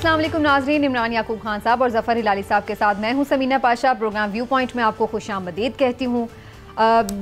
अस्सलाम वालेकुम नाज़रीन, इमरान याकूब खान साहब और ज़फ़र हिलाली साहब के साथ मैं हूं Sameena Pasha. Program view point में आपको खुशामदीद कहती हूं।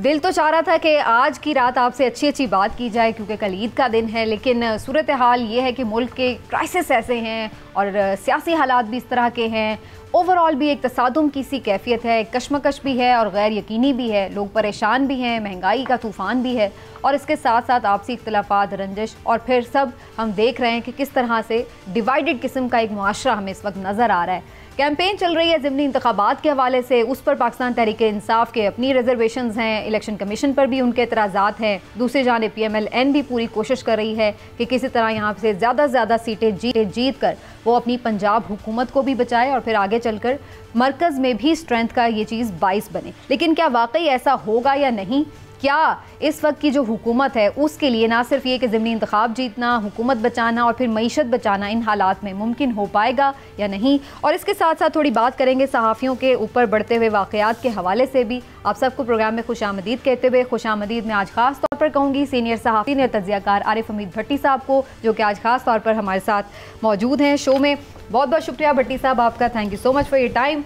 दिल तो चाह रहा था कि आज की रात आपसे अच्छी अच्छी बात की जाए क्योंकि कल ईद का दिन है, लेकिन सूरत हाल ये है कि मुल्क के क्राइसिस ऐसे हैं और सियासी हालात भी इस तरह के हैं। ओवरऑल भी एक तसादुम की सी कैफियत है, कशमकश भी है और गैर यकीनी भी है। लोग परेशान भी हैं, महंगाई का तूफ़ान भी है और इसके साथ साथ आपसी इख्तलाफात, रंजिश और फिर सब हम देख रहे हैं कि किस तरह से डिवाइडेड किस्म का एक मुआशरा हमें इस वक्त नज़र आ रहा है। कैंपेन चल रही है ज़िमनी इंतखाबात के हवाले से, उस पर पाकिस्तान तहरीक इंसाफ के अपनी रिजर्वेशंस हैं, इलेक्शन कमीशन पर भी उनके एतराज़ात हैं। दूसरी जानिब PMLN भी पूरी कोशिश कर रही है कि किसी तरह यहाँ से ज़्यादा से ज़्यादा सीटें जीत कर वो अपनी पंजाब हुकूमत को भी बचाए और फिर आगे चलकर मरकज़ में भी स्ट्रेंथ का ये चीज़ बाइस बने। लेकिन क्या वाकई ऐसा होगा या नहीं? क्या इस वक्त की जो हुकूमत है उसके लिए ना सिर्फ ये कि ज़िमनी इंतखाब जीतना, हुकूमत बचाना और फिर मईशत बचाना इन हालात में मुमकिन हो पाएगा या नहीं? और इसके साथ साथ थोड़ी बात करेंगे सहाफ़ियों के ऊपर बढ़ते हुए वाक़यात के हवाले से भी। आप सबको प्रोग्राम में खुशामदीद कहते हुए, खुशामदीद में आज ख़ास तौर पर कहूँगी सीनियर तज्ज़ियाकार आरिफ हमीद भट्टी साहब को, जो कि आज ख़ास तौर पर हमारे साथ मौजूद हैं शो में। बहुत बहुत शुक्रिया भट्टी साहब आपका, thank you so much for your time.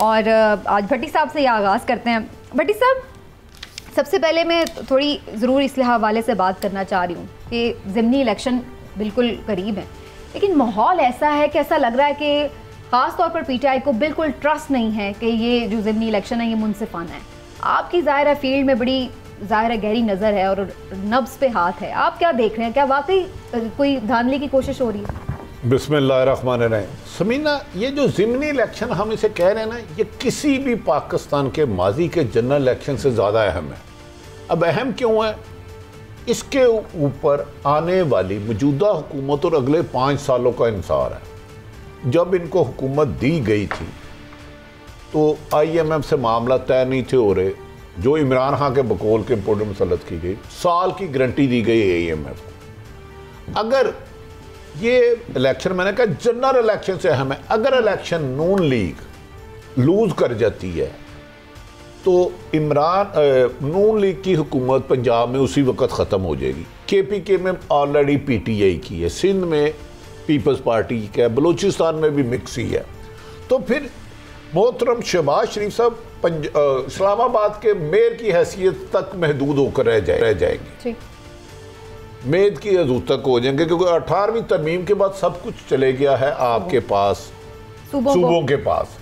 और आज भट्टी साहब से ये आगाज़ करते हैं। भट्टी साहब, सबसे पहले मैं थोड़ी ज़रूर इस हवाले से बात करना चाह रही हूँ कि ज़िमनी इलेक्शन बिल्कुल करीब है, लेकिन माहौल ऐसा है कि ऐसा लग रहा है कि ख़ास तौर पर PTI को बिल्कुल ट्रस्ट नहीं है कि ये जो ज़िमनी इलेक्शन है ये मुनसिफाना है। आपकी ज़ाहिर है फील्ड में बड़ी ज़ाहिर है गहरी नज़र है और नब्ज़ पे हाथ है, आप क्या देख रहे हैं? क्या वाकई कोई धांधली की कोशिश हो रही है? बिस्मिल्लाहिर्रहमानिर्रहीम। समीना, ये जो ज़िमनी इलेक्शन हम इसे कह रहे हैं ना, ये किसी भी पाकिस्तान के माजी के जनरल इलेक्शन से ज़्यादा अहम है। अब अहम क्यों है? इसके ऊपर आने वाली मौजूदा हुकूमत और अगले 5 सालों का इंसार है। जब इनको हुकूमत दी गई थी तो IMF से मामला तय नहीं थे हो रहे, जो इमरान खान के बकौल के इम्पोर्ट मुसल्लत की गई, साल की गारंटी दी गई IMF को। अगर ये इलेक्शन, मैंने कहा जनरल इलेक्शन से अहम है, अगर इलेक्शन नून लीग लूज कर जाती है तो नून लीग की हुकूमत पंजाब में उसी वक्त ख़त्म हो जाएगी। KPK में ऑलरेडी PTI की है, सिंध में पीपल्स पार्टी का है, बलूचिस्तान में भी मिक्स ही है। तो फिर मोहतरम शहबाज शरीफ साहब इस्लामाबाद के मेयर की हैसियत तक महदूद होकर रह जाएंगे, मेद की हदूद तक हो जाएंगे, क्योंकि 18वीं तरमीम के बाद सब कुछ चले गया है आपके पास, सूबों के पास।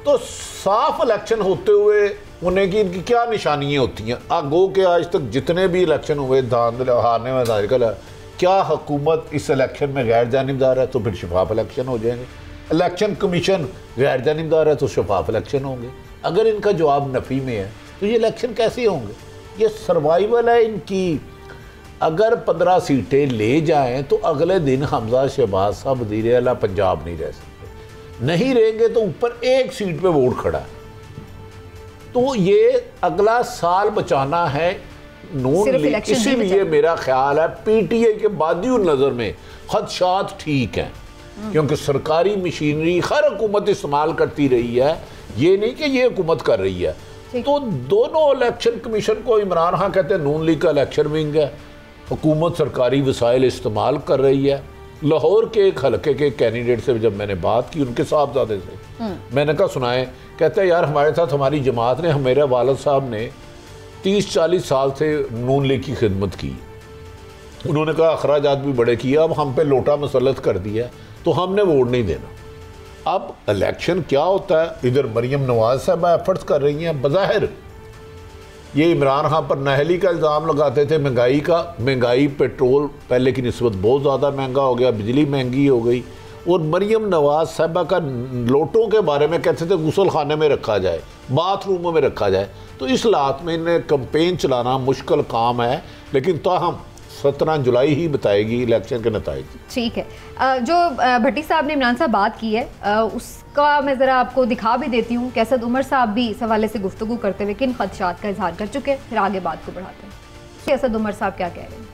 तो साफ इलेक्शन होते हुए उन्हें की इनकी क्या निशानियां होती हैं? आगो के आज तक जितने भी इलेक्शन हुए हारने में दाखिल है, क्या हुकूमत इस इलेक्शन में गैर जानिबदार है तो फिर शफाफ इलेक्शन हो जाएंगे। इलेक्शन कमीशन गैर जानिबदार है तो शफाफ इलेक्शन होंगे। अगर इनका जवाब नफ़ी में है तो ये इलेक्शन कैसे होंगे? ये सर्वाइवल है इनकी। अगर 15 सीटें ले जाएं तो अगले दिन हमजा शहबाज साहब वज़ीर आला पंजाब नहीं रह सकते, नहीं रहेंगे तो ऊपर 1 सीट पे वोट खड़ा है। तो ये अगला साल बचाना है नून लीग। इसीलिए मेरा ख्याल है PTI के बादियों नज़र में खदशात ठीक हैं, क्योंकि सरकारी मशीनरी हर हुकूमत इस्तेमाल करती रही है, ये नहीं कि ये हुकूमत कर रही है। तो दोनों इलेक्शन कमीशन को इमरान खान कहते हैं नून लीग का इलेक्शन विंग है, हुकूमत सरकारी वसाइल इस्तेमाल कर रही है। लाहौर के एक हलके के कैंडिडेट से जब मैंने बात की, उनके साहबजादे से, मैंने कहा सुनाएं, कहते हैं यार हमारे साथ हमारी जमात ने, मेरे वालिद साहब ने 30-40 साल से नून लीग की खिदमत की, उन्होंने कहा अखराजात भी बड़े किए, अब हम पे लोटा मुसल्लत कर दिया तो हमने वोट नहीं देना। अब इलेक्शन क्या होता है? इधर मरियम नवाज साहब एफर्ट्स कर रही हैं, बज़ाहिर ये इमरान खान पर नाहली का इल्ज़ाम लगाते थे, महंगाई पेट्रोल पहले की निस्बत बहुत ज़्यादा महंगा हो गया, बिजली महंगी हो गई, और मरियम नवाज साहबा का लोटों के बारे में कहते थे गुसल खाने में रखा जाए, बाथरूमों में रखा जाए। तो इस हालात में इन्हें कैंपेन चलाना मुश्किल काम है, लेकिन ताहम 17 जुलाई ही बताएगी इलेक्शन के नतीजे। ठीक है, जो भट्टी साहब ने इमरान साहब बात की है उसका मैं ज़रा आपको दिखा भी देती हूँ कि असद उमर साहब भी इस हवाले से गुफ्तगू करते हुए किन खदशात का इजहार कर चुके हैं, फिर आगे बात को बढ़ाते हैं कि असद उमर साहब क्या कह रहे हैं।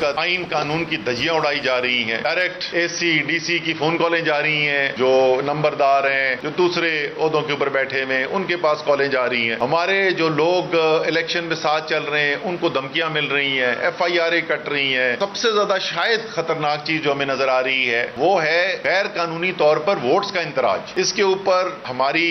आइन कानून की धज्जियां उड़ाई जा रही हैं। डायरेक्ट एसी डीसी की फोन कॉलें जा रही हैं, जो नंबरदार हैं, जो दूसरे ओहदों के ऊपर बैठे हुए हैं, उनके पास कॉलें जा रही हैं। हमारे जो लोग इलेक्शन में साथ चल रहे हैं उनको धमकियां मिल रही हैं, FIR कट रही हैं। सबसे ज्यादा शायद खतरनाक चीज जो हमें नजर आ रही है वो है गैर कानूनी तौर पर वोट्स का इंदराज। इसके ऊपर हमारी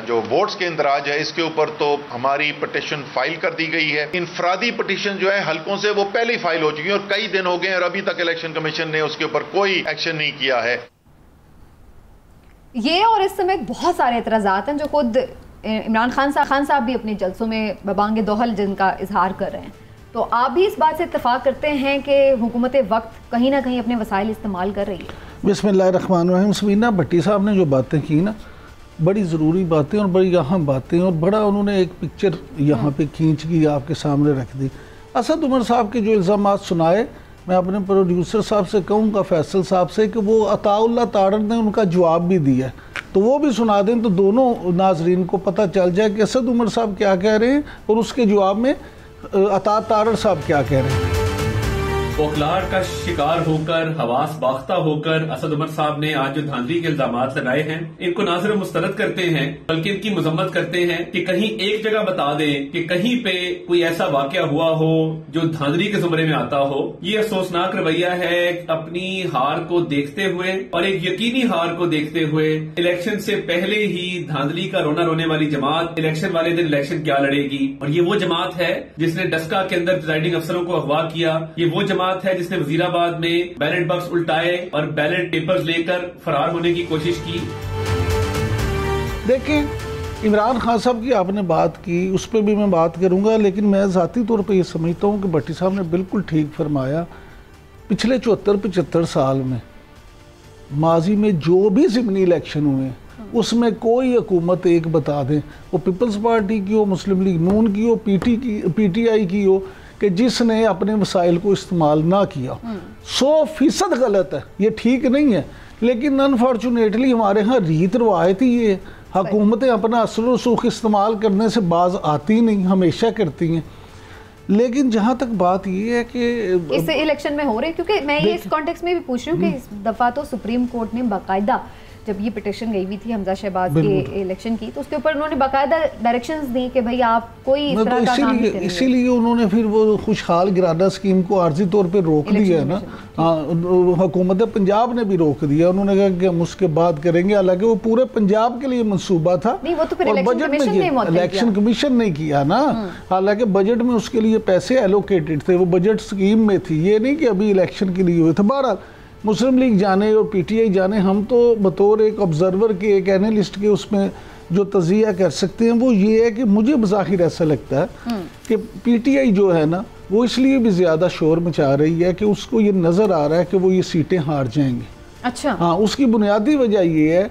जो वोट्स के इंदराज है, इसके ऊपर तो हमारी पिटीशन फाइल कर दी गई है। इनफरादी पिटीशन जो है हल्कों से वो पहले ही फाइल हो चुकी है और कई दिन हो गए और अभी तक इलेक्शन कमीशन ने उसके ऊपर कोई एक्शन नहीं किया है। ये और इस समय बहुत सारे एतराज़ात हैं जो खुद इमरान खान साहब भी अपने जलसों में बबांग दोहल जिनका इजहार कर रहे हैं। तो आप भी इस बात से इत्तेफाक करते हैं कि हुकूमत वक्त कहीं ना कहीं अपने वसाइल इस्तेमाल कर रही है? बिस्मिल्लाहिर्रहमानिर्रहीम। समीना भट्टी साहब ने जो बातें की ना, बड़ी ज़रूरी बातें और बड़ी अहम बातें, और बड़ा उन्होंने एक पिक्चर यहाँ पे खींच की आपके सामने रख दी। असद उमर साहब के जो इल्ज़ामात सुनाए, मैं अपने प्रोड्यूसर साहब से कहूँगा, फैसल साहब से, कि वो अताउल्लाह तारड़ ने उनका जवाब भी दिया, तो वो भी सुना दें तो दोनों नाजरीन को पता चल जाए कि असद उमर साहब क्या कह रहे हैं और उसके जवाब में अता तारड़ साहब क्या कह रहे हैं। बौखलाहट का शिकार होकर, हवास बाख्ता होकर असद उमर साहब ने आज जो धांधली के इल्जामात लगाए हैं, इनको ना सिर्फ मुस्तरद करते हैं बल्कि इनकी मजम्मत करते हैं कि कहीं एक जगह बता दें कि कहीं पे कोई ऐसा वाकया हुआ हो जो धांधली के जुमरे में आता हो। ये अफसोसनाक रवैया है। अपनी हार को देखते हुए और एक यकीनी हार को देखते हुए इलेक्शन से पहले ही धांधली का रोना रोने वाली जमात इलेक्शन वाले दिन इलेक्शन क्या लड़ेगी। और ये वो जमात है जिसने डस्का के अंदर प्रिजाइडिंग अफसरों को अगवा किया। ये वो जमात है जिसने वजीराबाद में बैलेट बॉक्स उल्टाए और बैलेट पेपर्स लेकर फरार होने की कोशिश की। देखें, इमरान खान साहब की आपने बात की, उस पर भी मैं बात करूंगा, लेकिन मैं ज़ाती तौर पे ये समझता हूँ कि भट्टी साहब ने बिल्कुल ठीक फरमाया। पिछले 74-75 साल में माजी में जो भी ज़िमनी इलेक्शन हुए उसमें कोई हुकूमत एक बता दें, वो पीपल्स पार्टी की हो, मुस्लिम लीग नून की हो, PTI की हो, कि जिसने अपने वसाइल को इस्तेमाल ना किया। 100% गलत है, ये ठीक नहीं है। लेकिन अनफॉर्चुनेटली हमारे यहाँ रीत रवायत ही ये, हुकूमतें अपना असर रसूख इस्तेमाल करने से बाज आती नहीं, हमेशा करती हैं। लेकिन जहाँ तक बात ये है कि इस इलेक्शन में हो रहे, क्योंकि मैं ये इस कॉन्टेक्स्ट में भी पूछ रही हूँ कि इस दफ़ा तो सुप्रीम कोर्ट ने बाकायदा, जब ये पिटीशन गई हुई थी हमजा शहबाज के इलेक्शन की, तो उसके ऊपर उन्होंने बाकायदा डायरेक्शंस दी कि भाई आप कोई इस तरह का काम नहीं करेंगे। इसीलिए उन्होंने फिर वो खुशहाल गिराना स्कीम को आर्जी तौर पे रोक दिया है ना। हाँ, हुकूमत पंजाब ने भी रोक दिया। उन्होंने कहा कि हम उसके बाद करेंगे, हालांकि वो पूरे पंजाब के लिए मंसूबा था। नहीं, वो तो फिर और बजट में इलेक्शन कमीशन ने किया ना, हालांकि बजट में उसके लिए पैसे एलोकेटेड थे, वो बजट स्कीम में थी, ये नहीं कि अभी इलेक्शन के लिए हुए थे। बहरहाल मुस्लिम लीग जाने और PTI जाने, हम तो बतौर एक ऑब्जर्वर के, एक एनालिस्ट के उसमें जो तज़िया कर सकते हैं वो ये है कि मुझे बज़ाहिर ऐसा लगता है कि PTI जो है ना, वो इसलिए भी ज़्यादा शोर मचा रही है कि उसको ये नज़र आ रहा है कि वो ये सीटें हार जाएंगे। अच्छा, हाँ, उसकी बुनियादी वजह ये है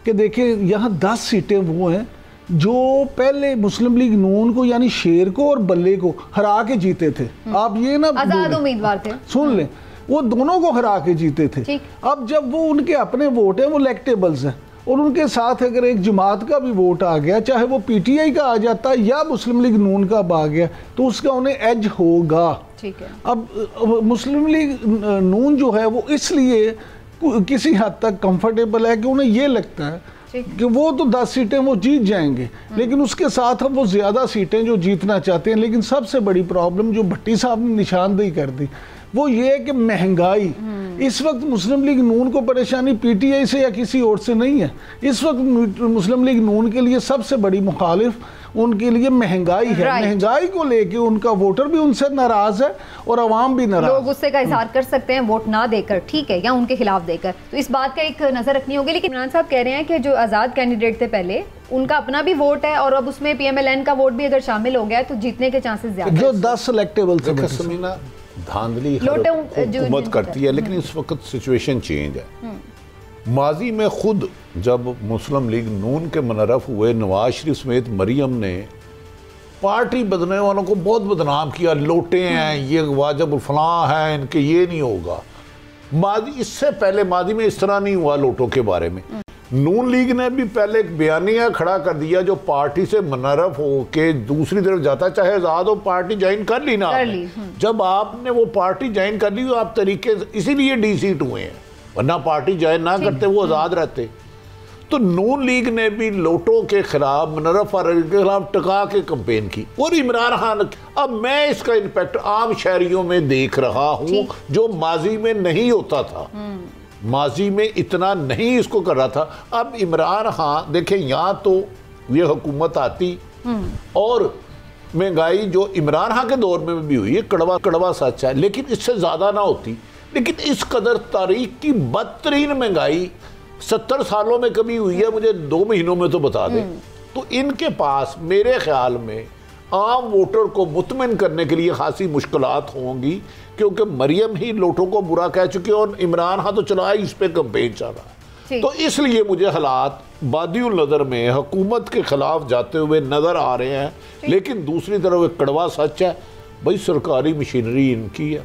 कि देखिए यहाँ 10 सीटें वो हैं जो पहले मुस्लिम लीग नून को, यानी शेर को और बल्ले को हरा के जीते थे। आप ये ना आज़ाद उम्मीदवार थे, सुन लें, वो दोनों को हरा के जीते थे। अब जब वो उनके अपने वोट हैं, वो इलेक्टेबल्स हैं, और उनके साथ अगर एक जमात का भी वोट आ गया, चाहे वो PTI का आ जाता या मुस्लिम लीग नून का आ गया, तो उसका उन्हें एज होगा। ठीक है। अब मुस्लिम लीग नून जो है वो इसलिए किसी हद तक कंफर्टेबल है कि उन्हें ये लगता है कि वो तो 10 सीटें वो जीत जाएंगे, लेकिन उसके साथ अब वो ज़्यादा सीटें जो जीतना चाहते हैं। लेकिन सबसे बड़ी प्रॉब्लम जो भट्टी साहब ने निशानदेही कर दी वो ये है कि महंगाई। इस वक्त मुस्लिम लीग नून को परेशानी PTI से या किसी और से नहीं है। इस वक्त मुस्लिम लीग नून के लिए सबसे बड़ी मुखालिफ उनके लिए महंगाई है। महंगाई को लेके उनका वोटर भी उनसे नाराज है और अवाम भी नाराज। लोग गुस्से का इजहार कर सकते हैं वोट ना देकर, ठीक है, या उनके खिलाफ देकर, तो इस बात का एक नजर रखनी होगी। लेकिन इमरान साहब कह रहे हैं कि जो आज़ाद कैंडिडेट थे पहले, उनका अपना भी वोट है और अब उसमें PMLN का वोट भी अगर शामिल हो गया तो जीतने के चांसेस ज्यादा, जो 10 सिलेक्टेबल थे। समीना, धांधली हुकूमत करती है, लेकिन इस वक्त सिचुएशन चेंज है। माजी में खुद जब मुस्लिम लीग नून के मुनरफ हुए, नवाज शरीफ समेत मरियम ने पार्टी बदलने वालों को बहुत बदनाम किया, लोटे हैं, ये वाजिब फलां है, इनके ये नहीं होगा। माजी, इससे पहले माजी में इस तरह नहीं हुआ लोटों के बारे में। नून लीग ने भी पहले एक बयानिया खड़ा कर दिया जो पार्टी से मुनर्रफ हो के दूसरी तरफ जाता, चाहे आज़ाद हो, पार्टी ज्वाइन कर ली ना आपने। जब आपने वो पार्टी ज्वाइन कर ली तो आप तरीके इसीलिए डी-सीट हुए हैं, वरना पार्टी ज्वाइन ना करते वो आज़ाद रहते। तो नून लीग ने भी लोटों के खिलाफ, मुनर्रफ के खिलाफ टका के कंपेन की, और इमरान खान। अब मैं इसका इम्पैक्ट आम शहरियों में देख रहा हूँ जो माजी में नहीं होता था, माजी में इतना नहीं इसको कर रहा था। अब इमरान खान देखें, यहाँ तो ये हुकूमत आती और महंगाई जो इमरान खान के दौर में भी हुई है, कड़वा कड़वा सच है, लेकिन इससे ज़्यादा ना होती। लेकिन इस कदर तारीख की बदतरीन महंगाई 70 सालों में कभी हुई है, मुझे 2 महीनों में तो बता दें। तो इनके पास मेरे ख्याल में आम वोटर को मुतमिन करने के लिए खासी मुश्किलात होंगी, क्योंकि मरियम ही लोटों को बुरा कह चुकी है और इमरान खान तो चला ही इस पे कंपेन चल रहा है। तो इसलिए मुझे हालात बादियुल नज़र में हुकूमत के खिलाफ जाते हुए नज़र आ रहे हैं। लेकिन दूसरी तरफ एक कड़वा सच है, भाई सरकारी मशीनरी इनकी है।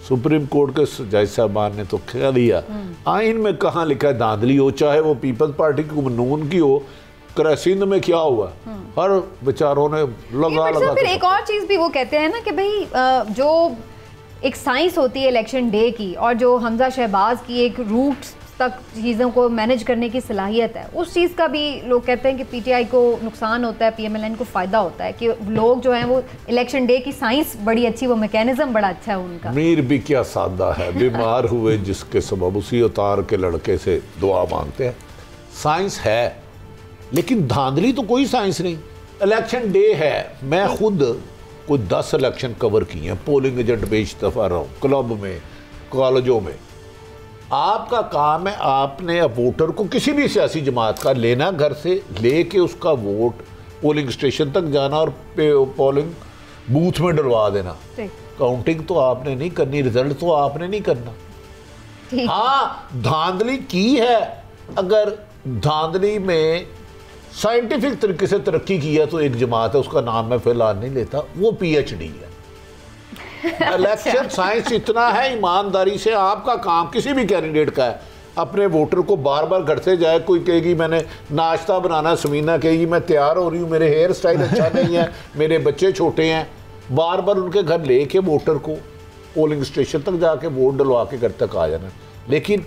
सुप्रीम कोर्ट के जज साहबान ने तो कह दिया, आइन में कहाँ लिखा है धांधली हो, चाहे वो पीपल्स पार्टी की नून की हो। सिंध में क्या हुआ, हर बेचारों ने लगा फिर एक और चीज भी वो कहते हैं ना कि भाई जो एक साइंस होती है इलेक्शन डे की, और जो हमजा शहबाज की एक रूट तक चीज़ों को मैनेज करने की सलाहियत है, उस चीज़ का भी लोग कहते हैं कि पीटीआई को नुकसान होता है, पीएमएलएन को फ़ायदा होता है कि लोग जो हैं वो इलेक्शन डे की साइंस बड़ी अच्छी, वो मैकेनिज्म बड़ा अच्छा है उनका। मीर भी क्या सादा है, बीमार हुए जिसके सबब उसी उतार के लड़के से दुआ मांगते हैं। साइंस है, लेकिन धांधली तो कोई साइंस नहीं। इलेक्शन डे है, मैं खुद कोई 10 इलेक्शन कवर किए हैं, पोलिंग एजेंट बेचता रहा हूँ, क्लब में, कॉलेजों में। आपका काम है, आपने अब वोटर को किसी भी सियासी जमात का लेना, घर से लेके उसका वोट पोलिंग स्टेशन तक जाना और पोलिंग बूथ में डलवा देना। काउंटिंग तो आपने नहीं करनी, रिजल्ट तो आपने नहीं करना। हाँ, धांधली की है, अगर धांधली में साइंटिफिक तरीके से तरक्की किया तो एक जमात है, उसका नाम मैं फिलहाल नहीं लेता, वो पीएचडी है। इलेक्शन साइंस इतना है, ईमानदारी से आपका काम किसी भी कैंडिडेट का है, अपने वोटर को बार बार घर से जाए, कोई कहेगी मैंने नाश्ता बनाना, समीना कहेगी मैं तैयार हो रही हूँ, मेरे हेयर स्टाइल अच्छा नहीं है, मेरे बच्चे छोटे हैं, बार बार उनके घर लेके वोटर को पोलिंग स्टेशन तक जाके वोट डलवा के घर तक आ जाना। लेकिन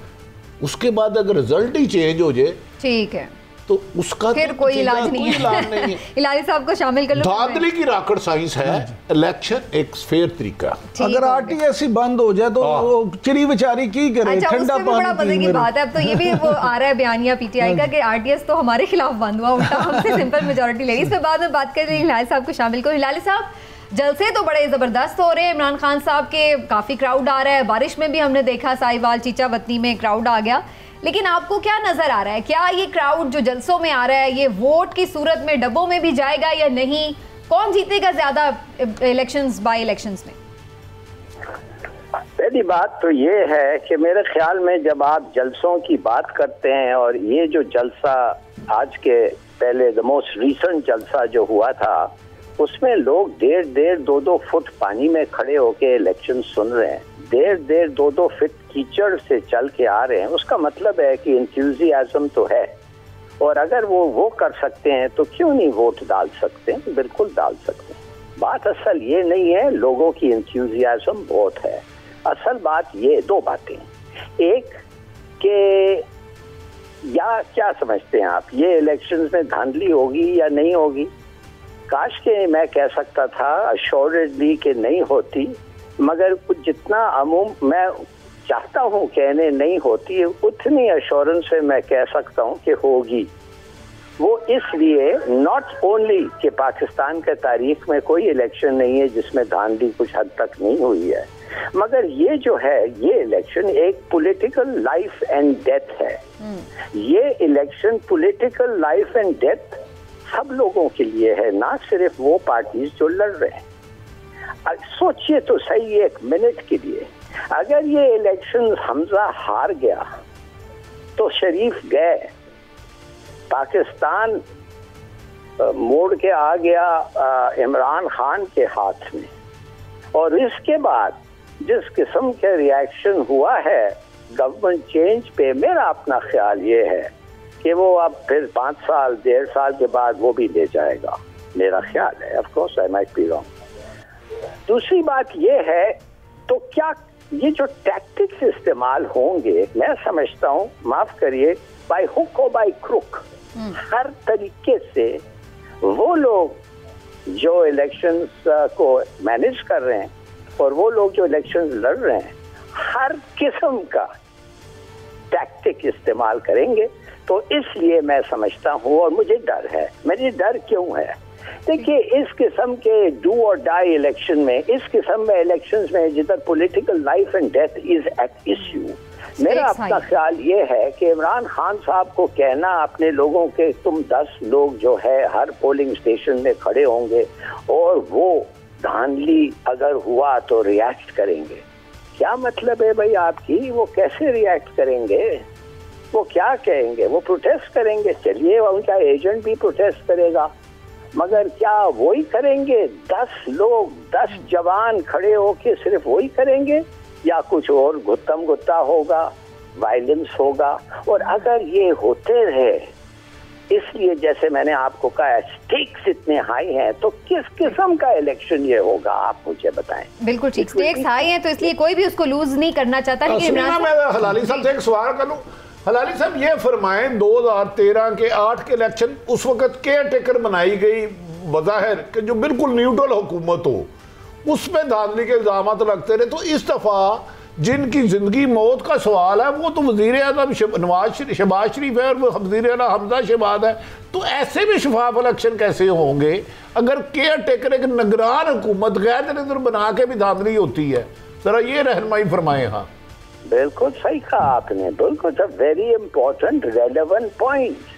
उसके बाद अगर रिजल्ट ही चेंज हो जाए, ठीक है, तो उसका फिर तो कोई इलाज नहीं है। इलाज साहब को शामिल कर लो। धांधली की रॉकेट साइंस है, इलेक्शन एक फेयर तरीका। अगर आरटीएस बंद हो जाए तो चिड़ी बेचारी की करे, ठंडा पानी बड़ा मजे की बात है। अब तो ये भी वो आ रहा है बयानिया पीटीआई का कि आरटीएस तो हमारे खिलाफ बंद हुआ, उल्टा हमसे सिंपल मेजोरिटी ले। इसके बाद में बात कर रही हूँ हिलाल साहब को शामिल करो। हिलाल साहब, जलसे तो बड़े ज़बरदस्त हो रहे हैं, इमरान खान साहब के काफ़ी क्राउड आ रहा है, बारिश में भी हमने देखा साहिवाल चीचा वतनी में क्राउड आ गया, लेकिन आपको क्या नज़र आ रहा है, क्या ये क्राउड जो जलसों में आ रहा है ये वोट की सूरत में डब्बों में भी जाएगा या नहीं? कौन जीतेगा ज़्यादा इलेक्शंस बाय इलेक्शंस में? पहली बात तो ये है कि मेरे ख्याल में जब आप जलसों की बात करते हैं, और ये जो जलसा आज के पहले द मोस्ट रीसेंट जलसा जो हुआ था, उसमें लोग 1.5-2 फुट पानी में खड़े होके इलेक्शन सुन रहे हैं, 1.5-2 फुट कीचड़ से चल के आ रहे हैं, उसका मतलब है कि इंथ्यूजियाज्म तो है। और अगर वो कर सकते हैं तो क्यों नहीं वोट डाल सकते हैं? बिल्कुल डाल सकते हैं। बात असल ये नहीं है, लोगों की इंथ्यूजियाज्म बहुत है। असल बात ये 2 बातें, एक कि या क्या समझते हैं आप, ये इलेक्शंस में धांधली होगी या नहीं होगी? काश के मैं कह सकता था अश्योरेडली कि नहीं होती, मगर जितना अमूम मैं चाहता हूँ कहने नहीं होती, उतनी अश्योरेंस से मैं कह सकता हूँ कि होगी। वो इसलिए नॉट ओनली कि पाकिस्तान के तारीख में कोई इलेक्शन नहीं है जिसमें धांधली कुछ हद तक नहीं हुई है, मगर ये जो है ये इलेक्शन एक पॉलिटिकल लाइफ एंड डेथ है। ये election political life and death सब लोगों के लिए है, ना सिर्फ वो पार्टीज जो लड़ रहे हैं। सोचिए तो सही एक मिनट के लिए, अगर ये इलेक्शन हमजा हार गया तो शरीफ गए, पाकिस्तान मोड़ के आ गया इमरान खान के हाथ में, और इसके बाद जिस किस्म के रिएक्शन हुआ है गवर्नमेंट चेंज पे, मेरा अपना ख्याल ये है कि वो अब फिर 5 साल 1.5 साल के बाद वो भी ले जाएगा, मेरा ख्याल है। Of course I might be wrong. दूसरी बात ये है, तो क्या ये जो टैक्टिक्स इस्तेमाल होंगे, मैं समझता हूँ, माफ करिए, बाय हुक और बाय क्रुक, हर तरीके से वो लोग जो इलेक्शंस को मैनेज कर रहे हैं और वो लोग जो इलेक्शंस लड़ रहे हैं, हर किस्म का टैक्टिक इस्तेमाल करेंगे। तो इसलिए मैं समझता हूँ, और मुझे डर है। मुझे डर क्यों है? देखिए, इस किस्म के डू और डाई इलेक्शन में, इस किस्म में इलेक्शंस में जिधर political life and death is at issue, मेरा अपना ख्याल ये है कि इमरान खान साहब को कहना अपने लोगों के, तुम 10 लोग जो है हर पोलिंग स्टेशन में खड़े होंगे और वो धांधली अगर हुआ तो रिएक्ट करेंगे, क्या मतलब है भाई आपकी? वो कैसे रिएक्ट करेंगे? वो क्या कहेंगे? वो प्रोटेस्ट करेंगे। चलिए, उनका एजेंट भी प्रोटेस्ट करेगा, मगर क्या वही करेंगे? 10 लोग, 10 जवान खड़े होके सिर्फ वही करेंगे, या कुछ और गुत्तम गुत्ता होगा, वायलेंस होगा? और अगर ये होते रहे, इसलिए जैसे मैंने आपको कहा स्टेक्स इतने हाई हैं, तो किस किस्म का इलेक्शन ये होगा, आप मुझे बताएं। बिल्कुल ठीक, स्टेक्स हाई हैं, तो इसलिए कोई भी उसको लूज नहीं करना चाहता। मैं हलाली साहब से एक सवाल करूं। हलाली साहब ये फरमाएं, 2013 के 8 के इलेक्शन उस वक्त केयर टेकर बनाई गई बज़ाहिर कि जो बिल्कुल न्यूट्रल हुकूमत हो, उसमें धांधली के इल्जाम लगते रहे। तो इस दफ़ा जिनकी जिंदगी मौत का सवाल है वो तो वज़ीर आज़म शहबाज शरीफ है और वो वज़ीर आला हमजा शहबाज है। तो ऐसे भी शफाफ इलेक्शन कैसे होंगे अगर केयर टेकर एक निगरान हुकूमत गैर नज़र बना के भी धांधली होती है? जरा ये रहनुमाई फरमाएं। हाँ, बिल्कुल सही कहा आपने, बिल्कुल वेरी इंपॉर्टेंट रेलेवेंट पॉइंट।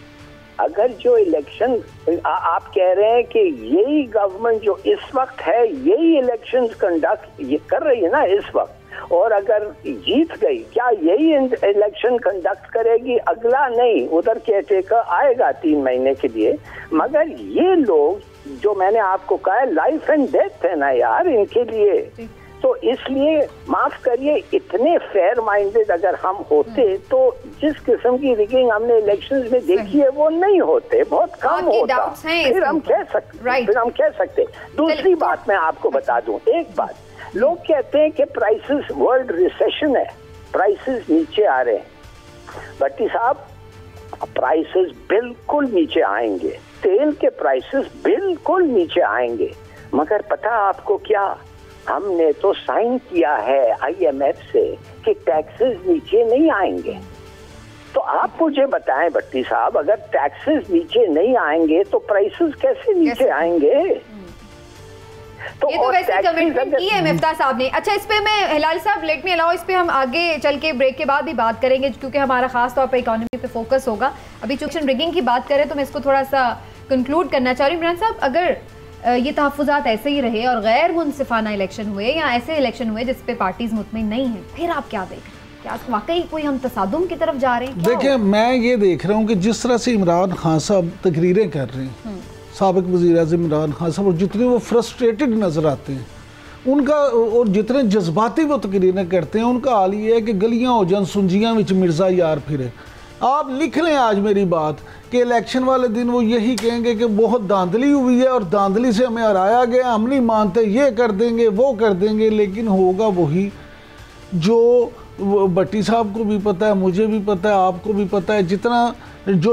अगर जो इलेक्शन आप कह रहे हैं कि यही गवर्नमेंट जो इस वक्त है यही इलेक्शंस कंडक्ट ये कर रही है ना इस वक्त, और अगर जीत गई, क्या यही इलेक्शन कंडक्ट करेगी? अगला नहीं, उधर केयरटेकर आएगा 3 महीने के लिए। मगर ये लोग जो मैंने आपको कहा है, लाइफ एंड डेथ है ना यार इनके लिए। तो इसलिए माफ करिए, इतने फेयर माइंडेड अगर हम होते तो जिस किस्म की रिगिंग हमने इलेक्शंस में देखी है वो नहीं होते, बहुत कम होता। फिर हम कह सकते। दूसरी बात मैं आपको बता दूं, एक बात, लोग कहते हैं कि प्राइसेस, वर्ल्ड रिसेशन है, प्राइसेस नीचे आ रहे हैं। भट्टी साहब, प्राइसेस बिल्कुल नीचे आएंगे, तेल के प्राइसेस बिल्कुल नीचे आएंगे। मगर पता आपको क्या, हमने तो साइन किया है IMF से कि टैक्सेस नीचे नहीं आएंगे। तो आप मुझे बताएं भट्टी साहब, अगर टैक्सेस नीचे नहीं आएंगे तो प्राइसेस कैसे नीचे आएंगे? तो ये तो वैसे कमिटमेंट की है मिफ्ता साहब ने। अच्छा, इस पे मैं हिलाल साहब लेट मी अलाउ, इस पे हम आगे चल के ब्रेक के बाद भी बात करेंगे क्योंकि हमारा खास तौर पे इकोनॉमी पे फोकस होगा। अभी चूंकि रिगिंग की बात करें तो मैं इसको थोड़ा सा कंक्लूड करना चाह रही हूँ। इमरान साहब, अगर ये तहफ़्फ़ुज़ात ऐसे ही रहे और गैर मुनसिफाना इलेक्शन हुए या ऐसे इलेक्शन हुए जिस पे पार्टीज मुतमिन नहीं हैं, फिर आप क्या देख रहे हैं? क्या वाकई कोई हम तसादुम की तरफ जा रहे हैं? देखिए, मैं ये देख रहा हूँ कि जिस तरह से इमरान खान साहब तकरीरें कर रहे हैं, साबिक़ वज़ीर आज़म इमरान खान साहब, और जितने वो फ्रस्ट्रेटेड नज़र आते हैं उनका, और जितने जज्बाती वो तकरीरें करते हैं, उनका हाल ये है कि गलियाँ हो जान सुंजियाँ विच मिर्ज़ा यार फिरे। आप लिख लें आज मेरी बात कि इलेक्शन वाले दिन वो यही कहेंगे कि बहुत धांधली हुई है और धांधली से हमें हराया गया, हम नहीं मानते, ये कर देंगे वो कर देंगे। लेकिन होगा वही जो भट्टी साहब को भी पता है, मुझे भी पता है, आपको भी पता है, जितना जो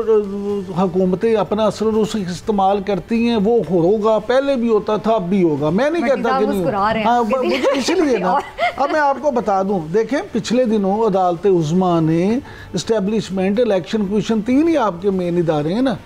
हुकूमतें अपना असर उस इस्तेमाल करती हैं वो होगा, पहले भी होता था, अब भी होगा। मैं नहीं कहता कि नहीं, हाँ, इसलिए ना अब मैं आपको बता दूं, देखें पिछले दिनों अदालत उज़्मा ने इस्टेब्लिशमेंट, इलेक्शन कमीशन, 3 ही आपके मेन इदारे हैं ना,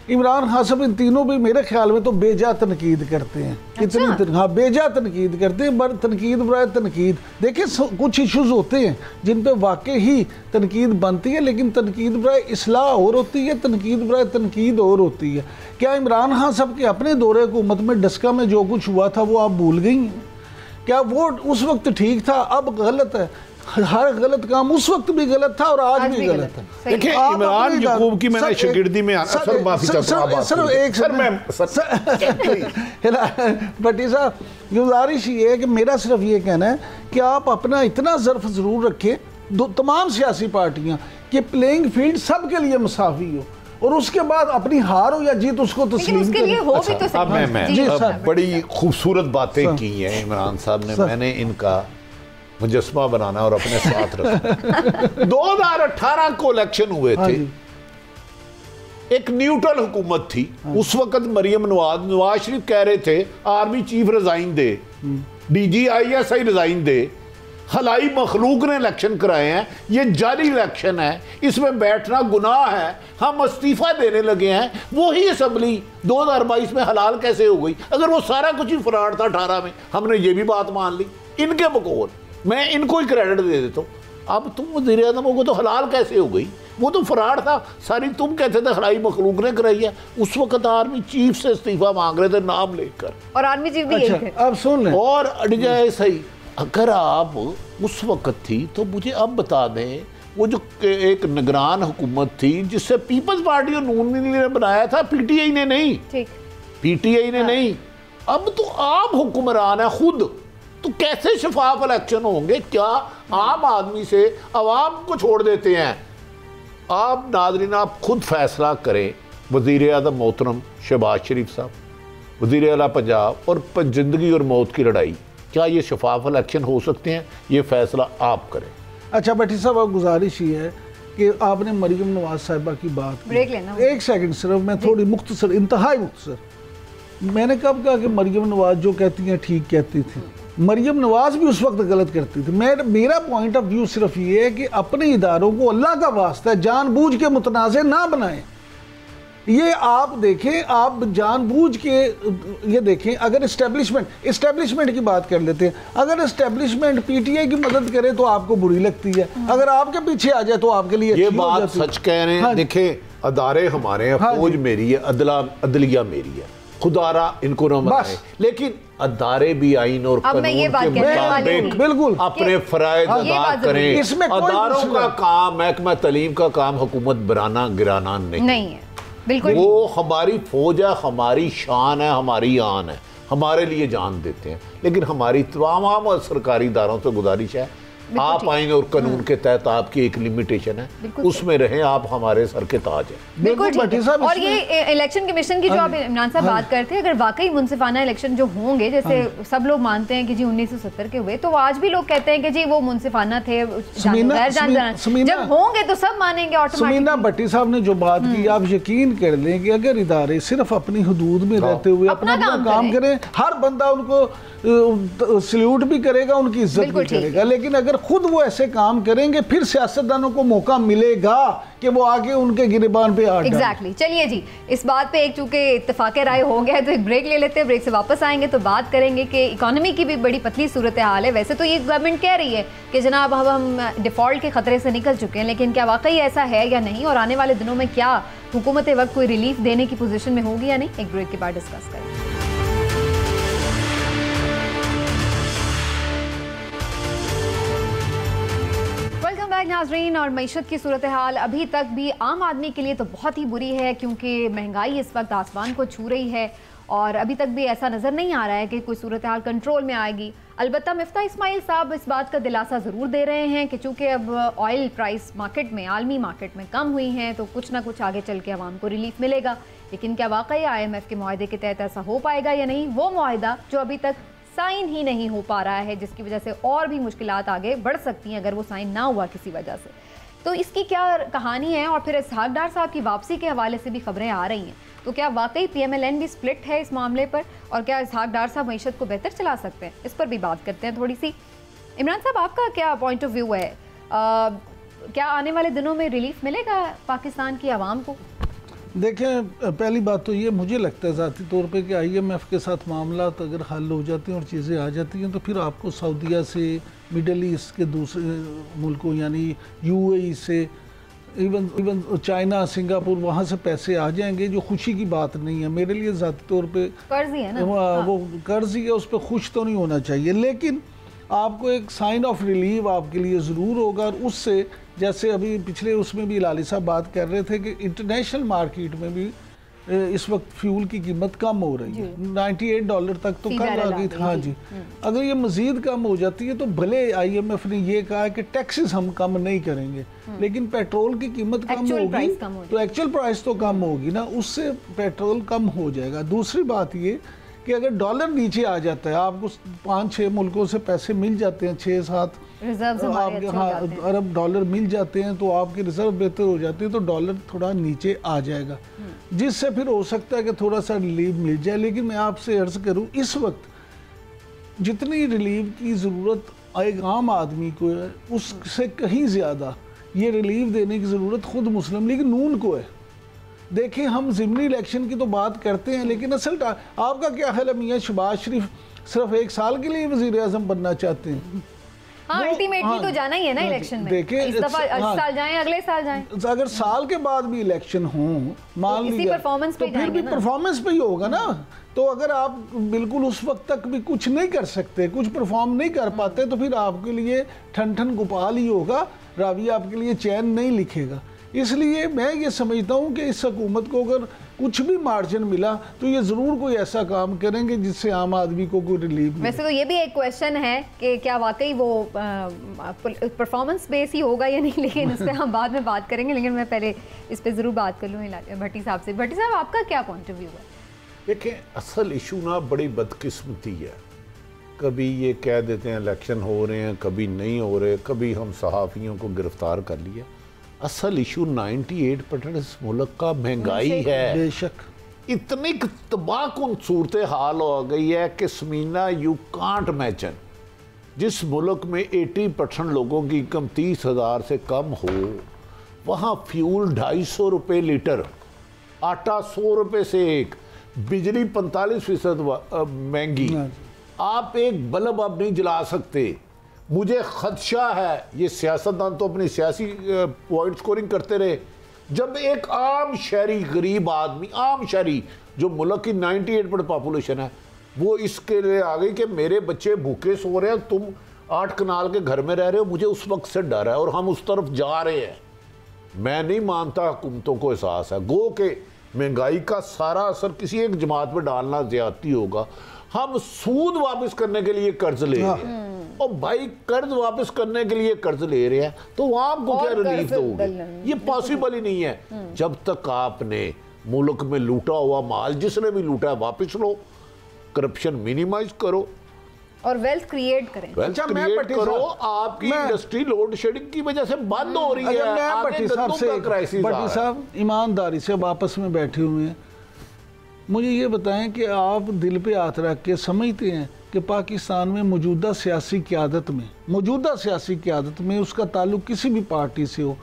इमरान खान साहब इन तीनों भी मेरे ख्याल में तो बेजा तनकीद करते हैं। कितनी हाँ, बेजा तनकीद करते हैं, पर तनकीद बराए तनकीद। देखिए, कुछ इश्यूज होते हैं जिन पे वाकई ही तनकीद बनती है, लेकिन तनकीद बराए इस्लाह और होती है, तनकीद बराए तनकीद और होती है। क्या इमरान खान साहब के अपने दौरे हुकूमत में डस्का में जो कुछ हुआ था वो आप भूल गई हैं? क्या वो उस वक्त ठीक था, अब गलत है? हर गलत काम उस वक्त भी गलत था और आज भी गलत है। देखिए, इमरान याकूब की मैंने शागिर्दी में सर माफी चाहता हूं, सर एक सर मैं भट्टी साहब, गुजारिश ये है कि मेरा सिर्फ ये कहना है कि आप अपना इतना ज़र्फ ज़रूर रखें, तमाम सियासी पार्टियां कि प्लेइंग फील्ड सबके लिए मुसावी हो और उसके बाद अपनी हार हो या जीत उसको तस्लीम उसके लिए हो भी तो अब मैं बड़ी खूबसूरत बातें की हैं इमरान साहब ने, मैंने इनका मुजस्मा बनाना और अपने साथ रखना। 2018 को इलेक्शन हुए थे, एक न्यूट्रल हुकूमत थी उस वक्त। मरियम नवाज शरीफ कह रहे थे आर्मी चीफ रिजाइन दे, DGISI रिजाइन दे, हलाई मखलूक ने इलेक्शन कराए हैं, ये जारी इलेक्शन है, इसमें बैठना गुनाह है, हम इस्तीफा देने लगे हैं। वही असम्बली 2022 में हलाल कैसे हो गई? अगर वो सारा कुछ ही फ्रॉड था 18 में, हमने ये भी बात मान ली। इनके बकौल मैं इनको ही क्रेडिट दे देता हूँ। अब तुम वज़ीर आज़म हो तो हलाल कैसे हो गई? वो तो फ्रॉड था सारी, तुम कहते थे हलाई मखलूक ने कराई है। उस वक्त आर्मी चीफ से इस्तीफा मांग रहे थे नाम लेकर, और आर्मी चीफ भी यही थे। अब सुन लें, और DGISI अगर आप उस वक्त थी तो मुझे अब बता दें, वो जो एक निगरान हुकूमत थी जिससे पीपल्स पार्टी और नून ने बनाया था, PTI ने नहीं, ठीक, PTI ने नहीं। अब तो आप हुक्मरान है खुद, तो कैसे शफाफ इलेक्शन होंगे? क्या आम आदमी से अवाम को छोड़ देते हैं? आप नाज़रीन आप खुद फैसला करें। वज़ीर आज़म मोहतरम शहबाज शरीफ साहब, वज़ीर आला पंजाब, और ज़िंदगी और मौत की लड़ाई, क्या ये शफाफ इलेक्शन हो सकते हैं? ये फैसला आप करें। अच्छा भट्टी साहब, अब गुजारिश ये है कि आपने मरियम नवाज साहिबा की बात की, ब्रेक लेना, एक सेकंड सिर्फ, मैं थोड़ी मुख्तसर, इंतहाई मुख्तसर। मैंने कब कहा कि मरियम नवाज जो कहती हैं ठीक कहती थी? मरियम नवाज भी उस वक्त गलत करती थी। मेरा पॉइंट ऑफ व्यू सिर्फ ये है कि अपने इदारों को अल्लाह का वास्ता है जानबूझ के मुतनाज़ ना बनाएं। ये आप देखें, आप जानबूझ के ये देखें, अगर इस्टेब्लिशमेंट की बात कर लेते हैं, अगर इस्टेब्लिशमेंट PTI की मदद करे तो आपको बुरी लगती है, अगर आपके पीछे आ जाए तो आपके लिए ये बात सच कह रहे हैं। हाँ, देखें, अदारे हमारे हैं, हाँ, फौज मेरी है, अदलिया मेरी है, खुदारा इनको न मनाए, लेकिन अदारे भी आइन और कानून के मुताबिक बिल्कुल अपने फराइज अदा करें। इसमें अदारों का काम, महकमा तालीम का काम हुकूमत बनाना गिराना नहीं है। बिल्कुल, वो हमारी फौज है, हमारी शान है, हमारी आन है, हमारे लिए जान देते हैं। लेकिन हमारी तमाम सरकारी इदारों से गुजारिश है, आप आइन और कानून के तहत आपकी एक लिमिटेशन है, उसमें रहें, आप हमारे सर के ताज हैं। बिल्कुल। और ये इलेक्शन कमीशन की जो आप इमरान साहब बात करते हैं, अगर वाकई मुनसिफाना इलेक्शन जो होंगे, जैसे सब लोग मानते हैं कि जी 1970 के हुए, तो आज भी लोग कहते हैं कि जी वो मुनसिफाना थे, जब होंगे तो सब मानेंगे ऑटोमेटिक। समीना भट्टी साहब ने जो बात की, आप यकीन कर लें कि अगर इदारे सिर्फ अपनी हुदूद में रहते हुए अपना काम करें, हर बंदा उनको सल्यूट भी करेगा, उनकी इज्जत भी करेगा। लेकिन अगर खुद वो ऐसे काम करेंगे, फिर सियासतदानों को मौका मिलेगा कि वो आगे उनके गिरबान पे आ जाए। एग्जैक्टली। चलिए जी, इस बात पे एक चूंकि इत्तेफाक राय हो गया है तो एक ब्रेक ले लेते हैं। ब्रेक से वापस आएंगे तो बात करेंगे कि इकोनॉमी की भी बड़ी पतली सूरत हाल है। वैसे तो ये गवर्नमेंट कह रही है कि जनाब अब हम डिफॉल्ट के खतरे से निकल चुके हैं, लेकिन क्या वाकई ऐसा है या नहीं, और आने वाले दिनों में क्या हुकूमत वक्त कोई रिलीफ देने की पोजीशन में होगी या नहीं, एक ब्रेक के बाद डिस्कस करेंगे। नाज़रीन, और मईशत की सूरत हाल अभी तक भी आम आदमी के लिए तो बहुत ही बुरी है, क्योंकि महंगाई इस वक्त आसमान को छू रही है और अभी तक भी ऐसा नज़र नहीं आ रहा है कि कोई सूरत हाल कंट्रोल में आएगी। अलबत्ता मिफ्ता इस्माइल साहब इस बात का दिलासा ज़रूर दे रहे हैं कि चूँकि अब ऑयल प्राइस मार्केट में, आलमी मार्केट में कम हुई हैं, तो कुछ ना कुछ आगे चल के आवाम को रिलीफ मिलेगा। लेकिन क्या वाकई IMF के मुआहदे के तहत ऐसा हो पाएगा या नहीं, वो मुआहदा जो अभी तक साइन ही नहीं हो पा रहा है, जिसकी वजह से और भी मुश्किलात आगे बढ़ सकती हैं अगर वो साइन ना हुआ किसी वजह से। तो इसकी क्या कहानी है, और फिर इसहाक डार साहब की वापसी के हवाले से भी खबरें आ रही हैं, तो क्या वाकई PMLN भी स्प्लिट है इस मामले पर, और क्या इसहाक डार साहब मईशत को बेहतर चला सकते हैं, इस पर भी बात करते हैं थोड़ी सी। इमरान साहब, आपका क्या पॉइंट ऑफ व्यू है, क्या आने वाले दिनों में रिलीफ मिलेगा पाकिस्तान की आवाम को? देखें, पहली बात तो ये मुझे लगता है ज़ाती तौर पे कि IMF के साथ मामला अगर हल हो जाते हैं और चीज़ें आ जाती हैं, तो फिर आपको सऊदीया से, मिडल ईस्ट के दूसरे मुल्कों यानी UAE से, इवन चाइना, सिंगापुर, वहाँ से पैसे आ जाएंगे, जो खुशी की बात नहीं है। मेरे लिए ज़ाती तौर पे कर्ज ही है ना, वो कर्ज ही है, उस पर खुश तो नहीं होना चाहिए, लेकिन आपको एक साइन ऑफ रिलीफ आपके लिए ज़रूर होगा। और उससे, जैसे अभी पिछले उसमें भी लाली साहब बात कर रहे थे कि इंटरनेशनल मार्केट में भी इस वक्त फ्यूल की कीमत कम हो रही है, $98 तक तो कल आ गई। हाँ जी, अगर ये मजीद कम हो जाती है तो भले IMF ने ये कहा कि टैक्सेस हम कम नहीं करेंगे, लेकिन पेट्रोल की कीमत कम होगी तो एक्चुअल प्राइस तो कम होगी ना, उससे पेट्रोल कम हो जाएगा। दूसरी बात ये कि अगर डॉलर नीचे आ जाता है, आपको 5-6 मुल्कों से पैसे मिल जाते हैं, 6-7 अरब डॉलर मिल जाते हैं, तो आपके रिजर्व बेहतर हो जाते हैं, तो डॉलर थोड़ा नीचे आ जाएगा, जिससे फिर हो सकता है कि थोड़ा सा रिलीफ मिल जाए। लेकिन मैं आपसे अर्ज करूं, इस वक्त जितनी रिलीफ की ज़रूरत एक आम आदमी को है, उससे कहीं ज़्यादा ये रिलीफ देने की ज़रूरत खुद मुस्लिम लीग नून को है। देखिए, हम ज़िमनी इलेक्शन की तो बात करते हैं, लेकिन असल आपका क्या ख्याल है, मियाँ शहबाज शरीफ सिर्फ 1 साल के लिए वज़ीर आज़म बनना चाहते हैं? हाँ, अल्टीमेटली तो जाना ही है ना इलेक्शन में। देखिए, इस दफा साल जाएं, अगले साल जाएं। अगर साल के बाद भी इलेक्शन हो, मान लीजिए, तो फिर भी परफॉर्मेंस पे ही होगा ना। तो अगर आप बिल्कुल उस वक्त तक भी कुछ नहीं कर सकते, कुछ परफॉर्म नहीं कर पाते, तो फिर आपके लिए ठन ठन गोपाल ही होगा, रावी आपके लिए चैन नहीं लिखेगा। इसलिए मैं ये समझता हूँ कि इस हुकूमत को अगर कुछ भी मार्जिन मिला तो ये ज़रूर कोई ऐसा काम करेंगे जिससे आम आदमी को कोई रिलीफ मिले। वैसे तो ये भी एक क्वेश्चन है कि क्या वाकई वो परफॉर्मेंस बेस ही होगा या नहीं, लेकिन इस पर हम बाद में बात करेंगे। लेकिन मैं पहले इस पर ज़रूर बात कर लूँ भट्टी साहब से। भट्टी साहब, आपका क्या पॉइंट ऑफ व्यू है? देखिए, असल इशू ना बड़ी बदकिस्मती है। कभी ये कह देते हैं इलेक्शन हो रहे हैं, कभी नहीं हो रहे, कभी हम सहाफ़ियों को गिरफ्तार कर लिया। असल इशू 98% इस मुल्क का महंगाई है। बेशक इतनी तबाहकुन सूरत हाल हो गई है कि समीना, यू कांट इमेजिन, जिस मुल्क में 80% लोगों की इनकम 30,000 से कम हो, वहाँ फ्यूल 250 रुपये लीटर, आटा 100 रुपये से एक, बिजली 45% महंगी, आप एक बल्ब अब नहीं जला सकते। मुझे खदशा है, ये सियासतदान तो अपनी सियासी पॉइंट स्कोरिंग करते रहे, जब एक आम शहरी, गरीब आदमी, आम शहरी जो मुल्क की 98% पॉपुलेशन है, वो इसके लिए आ गई कि मेरे बच्चे भूखे सो रहे हैं, तुम 8 कनाल के घर में रह रहे हो, मुझे उस वक्त से डर है और हम उस तरफ जा रहे हैं। मैं नहीं मानता हुकूमतों को एहसास है। गो के महंगाई का सारा असर किसी एक जमात पर डालना ज्यादती होगा। हम सूद वापस करने के लिए कर्ज ले रहे हैं, और भाई कर्ज वापस करने के लिए कर्ज ले रहे हैं तो आपको क्या रिलीफ दोगे? ये पॉसिबल ही नहीं है। जब तक आपने मुल्क में लूटा हुआ माल, जिसने भी लूटा है, वापस लो, करप्शन मिनिमाइज करो और वेल्थ क्रिएट करें। वेल्थ क्रिएट करो। आपकी इंडस्ट्री लोड शेडिंग की वजह से बंद हो रही है। भट्टी साहब ईमानदारी से आपस में बैठे हुए हैं, मुझे ये बताएं कि आप दिल पे हाथ रख के समझते हैं कि पाकिस्तान में मौजूदा सियासी क़यादत में उसका ताल्लुक किसी भी पार्टी से हो,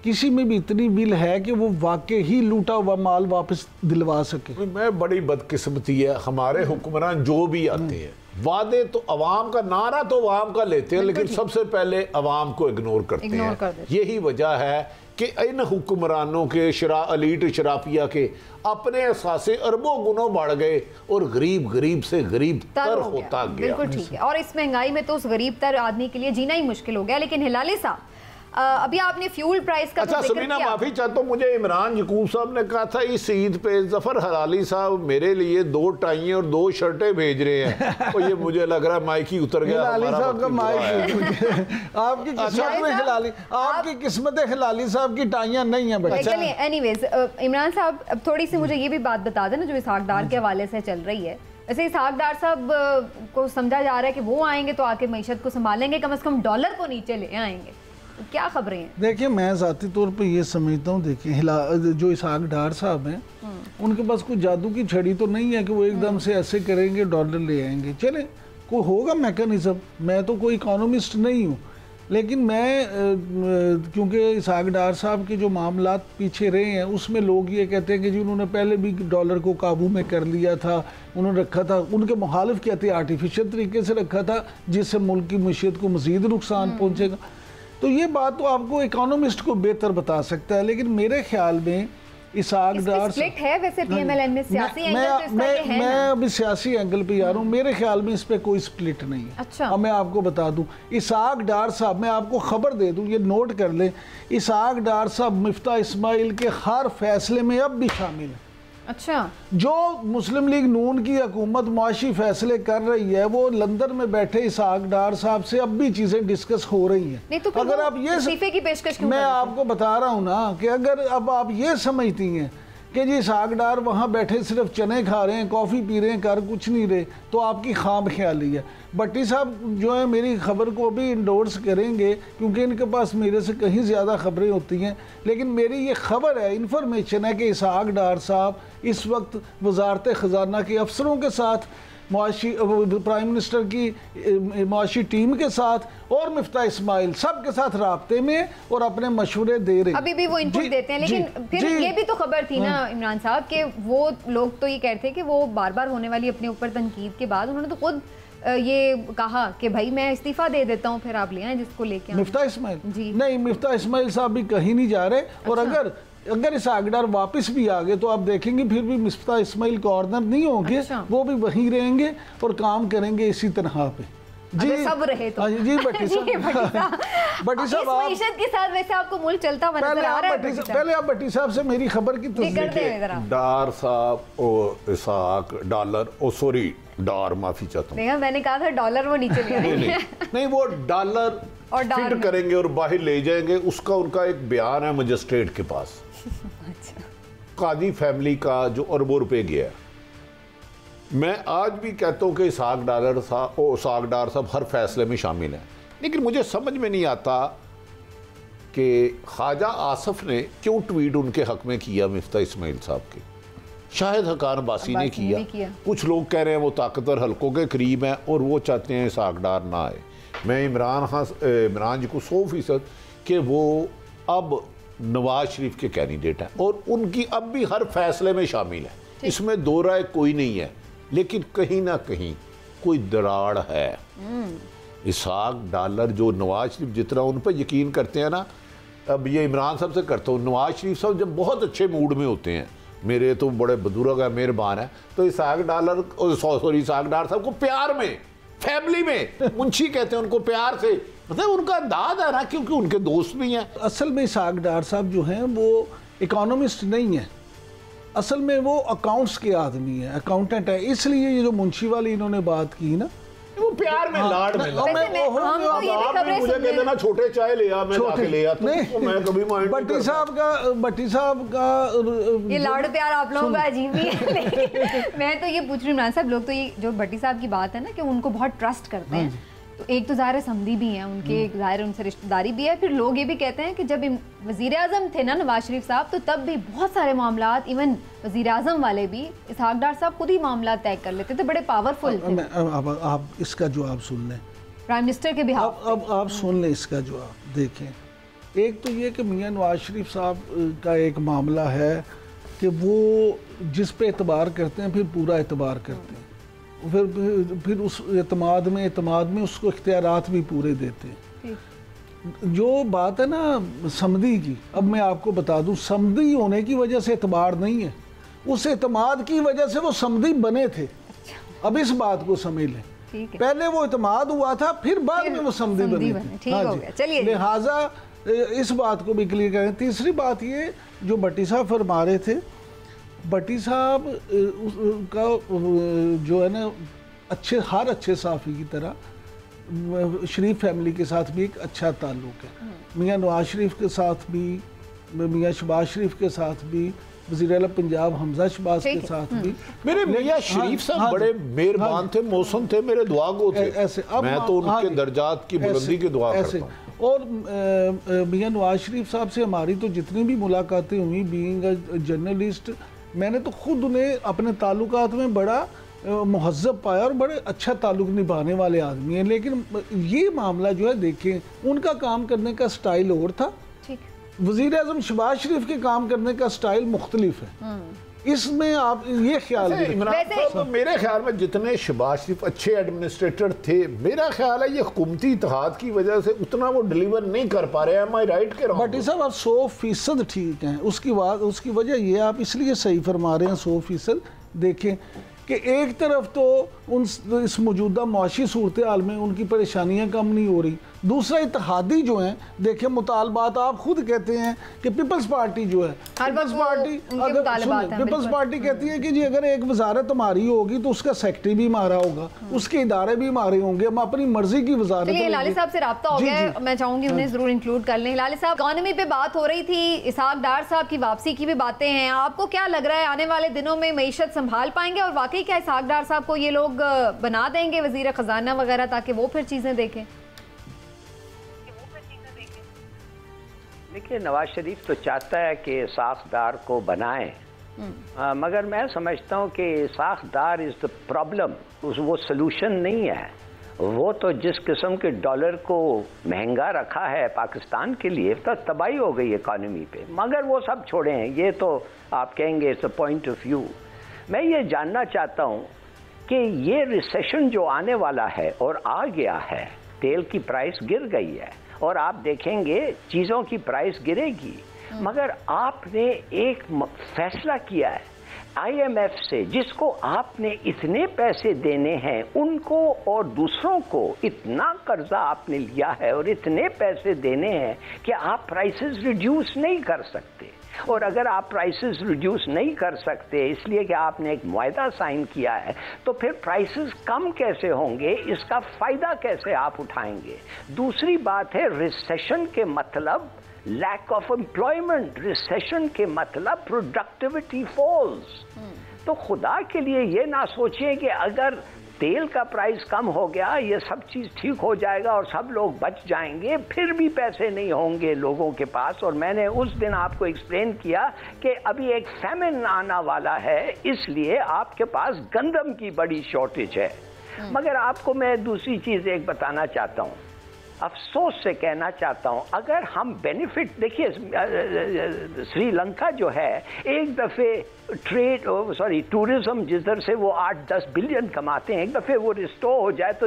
किसी में भी इतनी बिल है कि वो वाकई ही लूटा हुआ माल वापस दिलवा सके? मैं बड़ी बदकिस्मती है, हमारे हुक्मरान जो भी आते हैं, वादे तो अवाम का, नारा तो अवाम का लेते हैं, लेकिन सबसे पहले अवाम को इग्नोर करते हैं। यही वजह है कि इन हुक्मरानों के अलीट शराफिया के अपने एहसास अरबों गुनों बढ़ गए और गरीब से गरीब तर होता गया। बिल्कुल ठीक है। और इस महंगाई में तो उस गरीब तर आदमी के लिए जीना ही मुश्किल हो गया। लेकिन हिलाली साहब, अभी आपने फ्यूल प्राइस का अच्छा समीना, माफी चाहता हूँ, मुझे इमरान यकूब साहब ने कहा था इस ईद पे जफर हिलाली साहब मेरे लिए 2 टाइयां और 2 शर्टें भेज रहे हैं, तो ये मुझे लग रहा है माइक ही उतर गया। हिलाली साहब का माइक आपकी किस्मत में हिलाली, आपकी किस्मत हिलाली साहब की टाइयां नहीं है। चलिए, एनीवेज इमरान साहब, अब थोड़ी सी मुझे ये भी बात बता देना जो इसहाक डार के हवाले से चल रही है। वैसे इसहाक डार साहब को समझा जा रहा है कि वो आएंगे तो आके मईशत को संभालेंगे, कम से कम डॉलर को नीचे ले आएंगे। क्या खबरें हैं? देखिए, मैं ज़ाती तौर पे ये समझता हूँ, देखिए जो इसहाक डार साहब हैं, उनके पास कोई जादू की छड़ी तो नहीं है कि वो एकदम से ऐसे करेंगे डॉलर ले आएंगे। चले, कोई होगा मैकेनिज्म। मैं तो कोई इकोनॉमिस्ट नहीं हूँ, लेकिन मैं क्योंकि इसहाक डार साहब के जो मामलात पीछे रहे हैं, उसमें लोग ये कहते हैं कि जी उन्होंने पहले भी डॉलर को काबू में कर लिया था, उन्होंने रखा था, उनके मुखालिफ कहते हैं आर्टिफिशियल तरीके से रखा था, जिससे मुल्क की मईशत को मज़ीद नुकसान पहुँचेगा। तो ये बात तो आपको इकोनॉमिस्ट को बेहतर बता सकता है, लेकिन मेरे ख्याल में इसहाक डार स्प्लिट है वैसे पीएमएलएन में सियासी एंगल तो इसका ये है ना। मैं अभी सियासी एंगल पे आ रहा हूँ, मेरे ख्याल में इस पे कोई स्प्लिट नहीं है। अच्छा। और मैं आपको बता दूं, इसहाक डार साहब, मैं आपको खबर दे दूं, ये नोट कर लें, इसहाक डार साहब मिफ्ता इस्माइल के हर फैसले में अब भी शामिल है। अच्छा, जो मुस्लिम लीग नून की हुकूमत मुआशी फैसले कर रही है वो लंदन में बैठे इसहाक डार साहब से अब भी चीजें डिस्कस हो रही हैं। नहीं तो अगर आप ये इस्तीफे की पेशकश क्यों मैं आपको बता रहा हूँ ना कि अगर अब आप ये समझती हैं कि जी इसहाक डार वहाँ बैठे सिर्फ चने खा रहे हैं, कॉफ़ी पी रहे हैं, कर कुछ नहीं रहे, तो आपकी खाम ख्याली है। भट्टी साहब जो है मेरी खबर को भी इंडोर्स करेंगे क्योंकि इनके पास मेरे से कहीं ज़्यादा खबरें होती हैं, लेकिन मेरी ये खबर है, इन्फॉर्मेशन है कि इसहाक डार साहब इस वक्त वजारत ख़जाना के अफसरों के साथ, मुआशी प्राइम मिनिस्टर की मुआशी टीम के साथ और मिफ्ता इस्माइल सब के साथ राब्ते में और अपने मशवरे दे रहे हैं। अभी भी वो इनपुट देते हैं, लेकिन फिर ये भी तो खबर थी ना इमरान साहब कि वो लोग तो ये कहते हैं कि वो बार बार होने वाली अपने ऊपर तनकीद के बाद उन्होंने तो खुद ये कहा कि भाई मैं इस्तीफा दे देता हूँ, फिर आप ले आए जिसको लेके आए। मिफ्ता इस्माइल जी नहीं, मिफ्ता इस्माइल साहब भी कहीं नहीं जा रहे। और अगर इसहाक डार वापस भी आ गए तो आप देखेंगे फिर भी मिफ्ता इस्माइल कॉर्नर नहीं होंगे, वो भी वहीं रहेंगे और काम करेंगे इसी तनहा पे। जी सब रहे तो जी भट्टी साहब, भट्टी साहब आप के साथ वैसे आपको मुल्क चलता हुआ नजर आ रहा है। पहले आप भट्टी साहब से मेरी खबर की तस्दीक। डार साहब और इसहाक डॉलर ओ सॉरी डॉलर माफी चाहता हूँ, मैंने कहा था डॉलर वो नीचे ले आएंगे। नहीं वो डॉलर और फिट करेंगे और बाहर ले जाएंगे, उसका उनका एक बयान है मजिस्ट्रेट के पास। कादी फैमिली का जो अरबों रुपए गया। मैं आज भी कहता हूं कि इसहाक डार साहब हर फैसले में शामिल हैं, लेकिन मुझे समझ में नहीं आता कि ख्वाजा आसफ ने क्यों ट्वीट उनके हक में किया मिफ्ता इस्माइल साहब के। शायद हकान बासी ने किया। कुछ लोग कह रहे हैं वो ताकतवर हलकों के करीब हैं और वो चाहते हैं इसहाक डार ना आए। मैं इमरान जी को 100% कि वो अब नवाज शरीफ के कैंडिडेट हैं और उनकी अब भी हर फैसले में शामिल है, इसमें दो राय कोई नहीं है, लेकिन कहीं ना कहीं कोई दराड़ है। इसहाक डालर जो नवाज शरीफ जितना उन पर यकीन करते हैं ना, अब ये इमरान साहब से करता हूँ, नवाज शरीफ साहब जब बहुत अच्छे मूड में होते हैं, मेरे तो बड़े बुजुर्ग है, मेहरबान है, तो इसहाक डार साहब को प्यार में, फैमिली में मुंशी कहते हैं उनको प्यार से, मतलब उनका दाद है ना, क्योंकि उनके दोस्त भी हैं। असल में इसहाक डार साहब जो हैं वो इकोनॉमिस्ट नहीं है, असल में वो अकाउंट्स के आदमी है, अकाउंटेंट है, इसलिए ये जो मुंशी वाली इन्होंने बात की ना, वो प्यार में लाड में मुझे कहते ना छोटे चाय ले आ, मैं जाके ले आता हूं, मैं कभी माइंड भट्टी साहब का ये लाड प्यार आप लोगों का अजीब ही है। मैं तो ये पूछ रही हूँ इमरान साहब, लोग तो ये जो भट्टी साहब की बात है ना कि उनको बहुत ट्रस्ट करते हैं, तो एक तो ज़ाहिर समधी भी हैं उनके, ज़ाहिर उनसे रिश्तेदारी भी है, फिर लोग ये भी कहते हैं कि जब वज़ीर आज़म थे ना नवाज शरीफ साहब, तो तब भी बहुत सारे मामलात, इवन वज़ीर आज़म वाले भी इसहाक डार साहब खुद ही मामला तय कर लेते थे, बड़े पावरफुल थे। आप इसका जवाब सुन लें प्राइम मिनिस्टर के बिहाफ। अब आप सुन लें इसका जवाब। देखें, एक तो ये कि मियाँ नवाज शरीफ साहब का एक मामला है कि वो जिस पे एतबार करते हैं फिर पूरा एतबार करते हैं, फिर उस एतमाद में उसको इख्तियारात भी पूरे देते हैं। जो बात है ना समधी की, अब मैं आपको बता दूं, समधी होने की वजह से एतबार नहीं है, उस एतमाद की वजह से वो समधी बने थे। अब इस बात को समझ लें, पहले वो एतमाद हुआ था, फिर बाद में वो समधी बने थे। हाँ जी, लिहाजा इस बात को भी क्लियर करें। तीसरी बात ये जो भट्टी साहब फरमा रहे थे, भट्टी साहब का जो है ना हर अच्छे साफ़ी की तरह शरीफ फैमिली के साथ भी एक अच्छा ताल्लुक़ है। मियाँ नवाज शरीफ के साथ भी, मियाँ शहबाज शरीफ के साथ भी, वज़ीर आला पंजाब हमजा शहबाज के साथ भी। मेरे मियाँ शरीफ साहब बड़े मेहरबान थे, मौसम थे, मेरे दुआ गो थे। ऐसे मैं तो उनके दर्जात की बुलंदी की दुआ करता हूं। और मियाँ नवाज शरीफ साहब से हमारी तो जितनी भी मुलाकातें हुई, बीइंग अ जर्नलिस्ट, मैंने तो खुद उन्हें अपने ताल्लुकात में बड़ा मुहज़्ज़ब पाया और बड़े अच्छा ताल्लुक़ निभाने वाले आदमी हैं। लेकिन ये मामला जो है, देखें उनका काम करने का स्टाइल और था, वज़ीर आज़म शहबाज शरीफ के काम करने का स्टाइल मुख्तलिफ है। इसमें आप ये ख्याल तो मेरे ख्याल में जितने शहबाज शरीफ अच्छे एडमिनिस्ट्रेटर थे, मेरा ख्याल है ये हुकूमती इत्तेहाद की वजह से उतना वो डिलीवर नहीं कर पा रहे हैं। एम आई राइट के रहा? भट्टी साहब आप 100% ठीक हैं। उसकी वजह ये आप इसलिए सही फरमा रहे हैं 100%। देखें कि एक तरफ तो इस मौजूदा मुआशी सूरत हाल में उनकी परेशानियाँ कम नहीं हो रही, दूसरा इत्तेहादी जो है, देखें मुतालबात आप खुद कहते हैं कि पीपल्स पार्टी जो है, पीपल्स पार्टी पीपल्स पार्टी कहती है कि जी अगर एक वजारत हमारी होगी तो उसका सेक्रेटरी भी हमारा होगा, उसके इदारे भी हमारे होंगे, हम अपनी मर्जी की वजारत। लाली साहब से राब्ता हो गया, मैं चाहूंगी उन्हें जरूर इंक्लूड कर लें। लाली साहब, इकोनॉमी पे बात हो रही थी, इसहाक डार साहब की वापसी की भी बातें हैं, आपको क्या लग रहा है आने वाले दिनों में मईशत संभाल पाएंगे और वाकई क्या इसहाक डार साहब को ये लोग बना देंगे वजीर खजाना वगैरह, ताकि वो फिर चीजें देखें? देखिए, नवाज शरीफ तो चाहता है कि इसहाक डार को बनाएं, मगर मैं समझता हूं कि इसहाक डार इज द प्रॉब्लम, वो सलूशन नहीं है। वो तो जिस किस्म के डॉलर को महंगा रखा है पाकिस्तान के लिए, तो तबाही हो गई इकॉनमी पे। मगर वो सब छोड़े हैं, ये तो आप कहेंगे it's a point of view. मैं ये जानना चाहता हूँ कि ये रिसेशन जो आने वाला है और आ गया है, तेल की प्राइस गिर गई है और आप देखेंगे चीज़ों की प्राइस गिरेगी, मगर आपने एक फैसला किया है IMF से, जिसको आपने इतने पैसे देने हैं उनको और दूसरों को, इतना कर्जा आपने लिया है और इतने पैसे देने हैं कि आप प्राइसेस रिड्यूस नहीं कर सकते। और अगर आप प्राइसेस रिड्यूस नहीं कर सकते इसलिए कि आपने एक मुआहदा साइन किया है, तो फिर प्राइसेस कम कैसे होंगे, इसका फ़ायदा कैसे आप उठाएंगे? दूसरी बात है, रिसेशन के मतलब लैक ऑफ एम्प्लॉयमेंट, रिसेशन के मतलब प्रोडक्टिविटी फॉल्स। तो खुदा के लिए ये ना सोचिए कि अगर तेल का प्राइस कम हो गया ये सब चीज़ ठीक हो जाएगा और सब लोग बच जाएंगे, फिर भी पैसे नहीं होंगे लोगों के पास। और मैंने उस दिन आपको एक्सप्लेन किया कि अभी एक फैमिन आना वाला है, इसलिए आपके पास गंदम की बड़ी शॉर्टेज है। मगर आपको मैं दूसरी चीज़ एक बताना चाहता हूँ, अफसोस से कहना चाहता हूं, अगर हम बेनिफिट देखिए, श्रीलंका जो है एक दफ़े टूरिज्म जिधर से वो 8-10 बिलियन कमाते हैं, एक दफ़े वो रिस्टोर हो जाए तो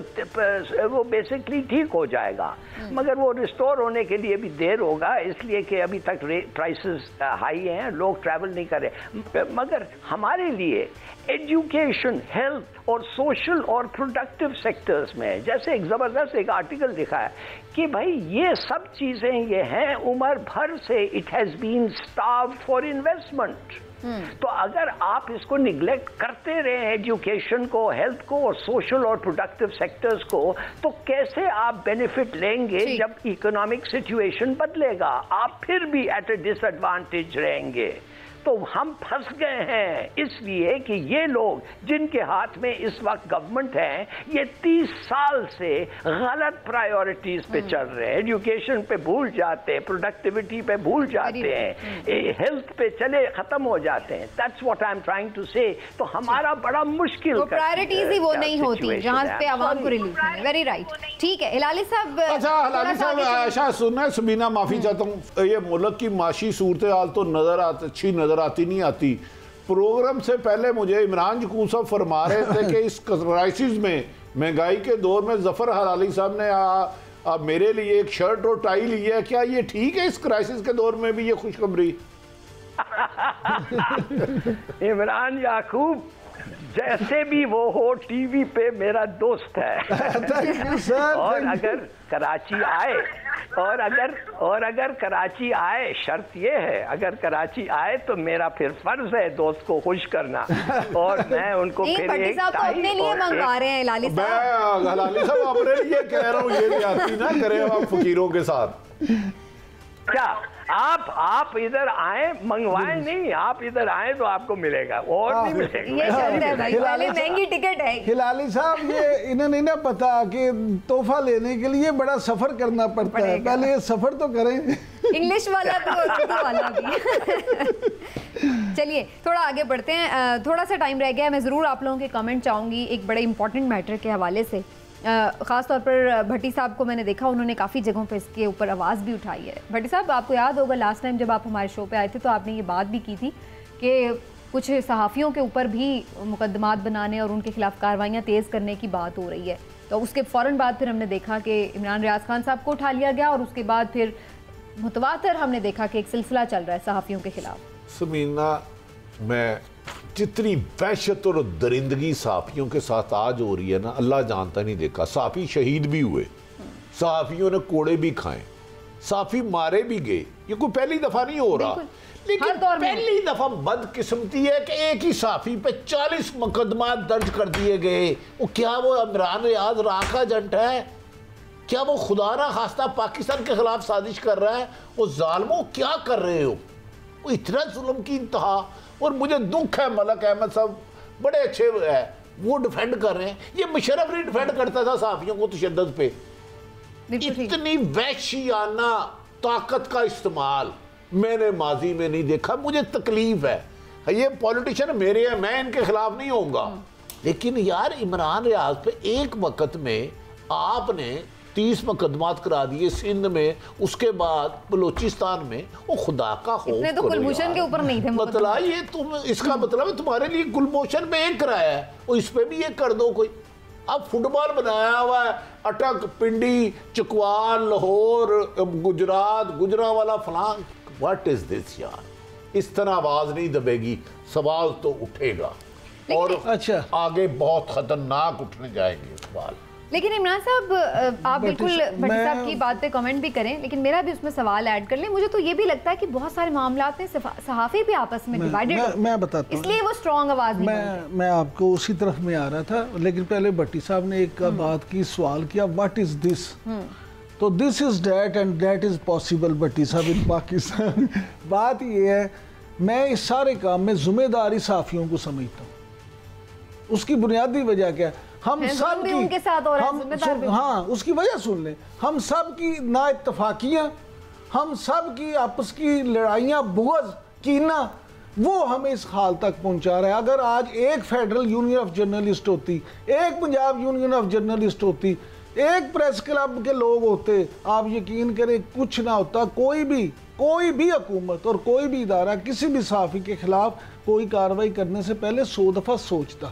वो बेसिकली ठीक हो जाएगा। मगर वो रिस्टोर होने के लिए भी देर होगा, इसलिए कि अभी तक प्राइसेस हाई हैं, लोग ट्रैवल नहीं कर रहे। मगर हमारे लिए एजुकेशन, हेल्थ और सोशल और प्रोडक्टिव सेक्टर्स में, जैसे एक ज़बरदस्त एक आर्टिकल दिखा है कि भाई ये सब चीज़ें ये हैं उम्र भर से it has been starved for investment. तो अगर आप इसको निगलेक्ट करते रहे एजुकेशन को, हेल्थ को और सोशल और प्रोडक्टिव सेक्टर्स को, तो कैसे आप बेनिफिट लेंगे जब इकोनॉमिक सिचुएशन बदलेगा? आप फिर भी एट अ डिसएडवांटेज रहेंगे। तो हम फंस गए हैं इसलिए कि ये लोग जिनके हाथ में इस वक्त गवर्नमेंट है, ये 30 साल से गलत प्रायोरिटीज पे चल रहे हैं। एजुकेशन पे भूल जाते हैं, प्रोडक्टिविटी पे भूल जाते हैं, हेल्थ पे चले खत्म हो जाते हैं। That's what I am trying to say. तो हमारा बड़ा मुश्किल, प्रायोरिटीज ही वो नहीं होती जहां पे आवाम को रिलीफ मिले। वेरी राइट, ठीक है हिलाली साहब। अच्छा हिलाली साहब, अच्छा सुनना है, समीना माफी चाहता हूँ, ये मुल्क की माशी सूरत हाल तो अच्छी नजर आती नहीं आती। प्रोग्राम से पहले मुझे इमरान यकूब साहब फरमा रहे थे कि इस क्राइसिस में, महंगाई के दौर में जफर हिलाली साहब ने मेरे लिए एक शर्ट और टाई ली है, क्या ये ठीक है इस क्राइसिस के दौर में भी ये खुशखबरी? इमरान याकूब जैसे भी वो हो टीवी पे मेरा दोस्त है। और अगर कराची आए और अगर कराची आए, शर्त ये है अगर कराची आए तो मेरा फिर फर्ज है दोस्त को खुश करना। और मैं उनको फिर एक अपने लिए मंगवा रहे हैं हिलाली साहब। मैं हिलाली साहब अपने लिए कह रहा हूँ, ये ज्यादती ना करें आप फकीरों के साथ। क्या आप इधर आए, मंगवाए नहीं, आप इधर आए तो आपको मिलेगा और नहीं मिलेगा। ये शर्त है भाई, पहले महंगी टिकट है। हिलाली साहब ये इन्हें नहीं ना पता कि तोहफा लेने के लिए बड़ा सफर करना पड़ता है, पहले ये सफर तो करें। इंग्लिश वाला तो उर्दू वाला भी। चलिए थोड़ा आगे बढ़ते हैं, थोड़ा सा टाइम रह गया है, मैं ज़रूर आप लोगों के कमेंट चाहूँगी एक बड़े इंपॉर्टेंट मैटर के हवाले से। ख़ास तौर पर भट्टी साहब को मैंने देखा, उन्होंने काफ़ी जगहों पे इसके ऊपर आवाज़ भी उठाई है। भट्टी साहब, आपको याद होगा लास्ट टाइम जब आप हमारे शो पे आए थे तो आपने ये बात भी की थी कि कुछ सहाफ़ियों के ऊपर भी मुकदमात बनाने और उनके खिलाफ कार्रवाइयाँ तेज़ करने की बात हो रही है। तो उसके फ़ौरन बाद फिर हमने देखा कि इमरान रियाज खान साहब को उठा लिया गया और उसके बाद फिर मुतवातर हमने देखा कि एक सिलसिला चल रहा है सहाफ़ियों के खिलाफ। समीना, मैं जितनी वहशत और दरिंदगी साफियों के साथ आज हो रही है ना, अल्लाह जानता नहीं देखा। साफी शहीद भी हुए, सहाफियों ने कोड़े भी खाए, सहाफी मारे भी गए। ये कोई पहली दफा नहीं हो रहा, लेकिन पहली दफा बदकिस्मती है कि एक ही सहाफी पे 40 मुकदमा दर्ज कर दिए गए। वो क्या वो इमरान रियाज राह का एजेंट है? क्या वो खुदा ना खास्ता पाकिस्तान के खिलाफ साजिश कर रहा है? वो जालिमों क्या कर रहे हो? वो इतना जुल्म की इंतहा। और मुझे दुख है, मलक अहमद साहब बड़े अच्छे है, वो डिफेंड कर रहे हैं। ये मुशर्रफ नहीं डिफेंड करता था सहाफियों को तशद्दुद पे। इतनी वहशियाना ताकत का इस्तेमाल मैंने माजी में नहीं देखा। मुझे तकलीफ है। ये पॉलिटिशियन मेरे हैं, मैं इनके खिलाफ नहीं होऊंगा, लेकिन यार इमरान रियाज पे एक वक्त में आपने 30 मुकदमात करा दिए सिंध में, उसके बाद बलूचिस्तान में। वो खुदा का खौफ तो कुलभूषण के ऊपर नहीं थे मतलब ये तुम, इसका मतलब है तुम्हारे लिए कुलभूषण पे एक कराया है, वो इस पे भी एक कर दो कोई। अब फुटबॉल बनाया हुआ है, अटक, पिंडी, चकवाल, लाहौर, गुजरात, गुजरांवाला, फलां। व्हाट इज दिस यार? इस तरह आवाज नहीं दबेगी, सवाल तो उठेगा और अच्छा आगे बहुत खतरनाक उठने जाएंगे सवाल। लेकिन इमरान साहब, आप बिल्कुल भट्टी साहब की बात पे कमेंट भी करें, लेकिन मेरा भी उसमें सवाल ऐड कर लें। मुझे तो ये भी लगता है कि बहुत सारे मामलात में सहाफ़ी भी आपस में डिवाइडेड, मैं बताता हूँ, इसलिए वो स्ट्रॉन्ग आवाज नहीं। मैं आपको उसी तरफ में आ रहा था, लेकिन पहले भट्टी साहब ने एक बात की, सवाल किया व्हाट इज दिस, तो this is that and that is possible. Bhatti साहब इन पाकिस्तान बात ये है, मैं इस सारे काम में जिम्मेदारी सहाफियों को समझता हूँ। उसकी बुनियादी वजह क्या है? हम सब की उनके साथ हो रहा है, हाँ उसकी वजह सुन लें। हम सब की ना इत्तफाकियाँ, हम सब की आपस की लड़ाइयाँ, बुग़्ज़, कीना, वो हमें इस हाल तक पहुंचा रहा है। अगर आज एक फेडरल यूनियन ऑफ जर्नलिस्ट होती, एक पंजाब यूनियन ऑफ जर्नलिस्ट होती, एक प्रेस क्लब के लोग होते, आप यकीन करें कुछ ना होता। कोई भी हुकूमत और कोई भी इदारा किसी भी सहाफ़ी के खिलाफ कोई कार्रवाई करने से पहले 100 दफ़ा सोचता।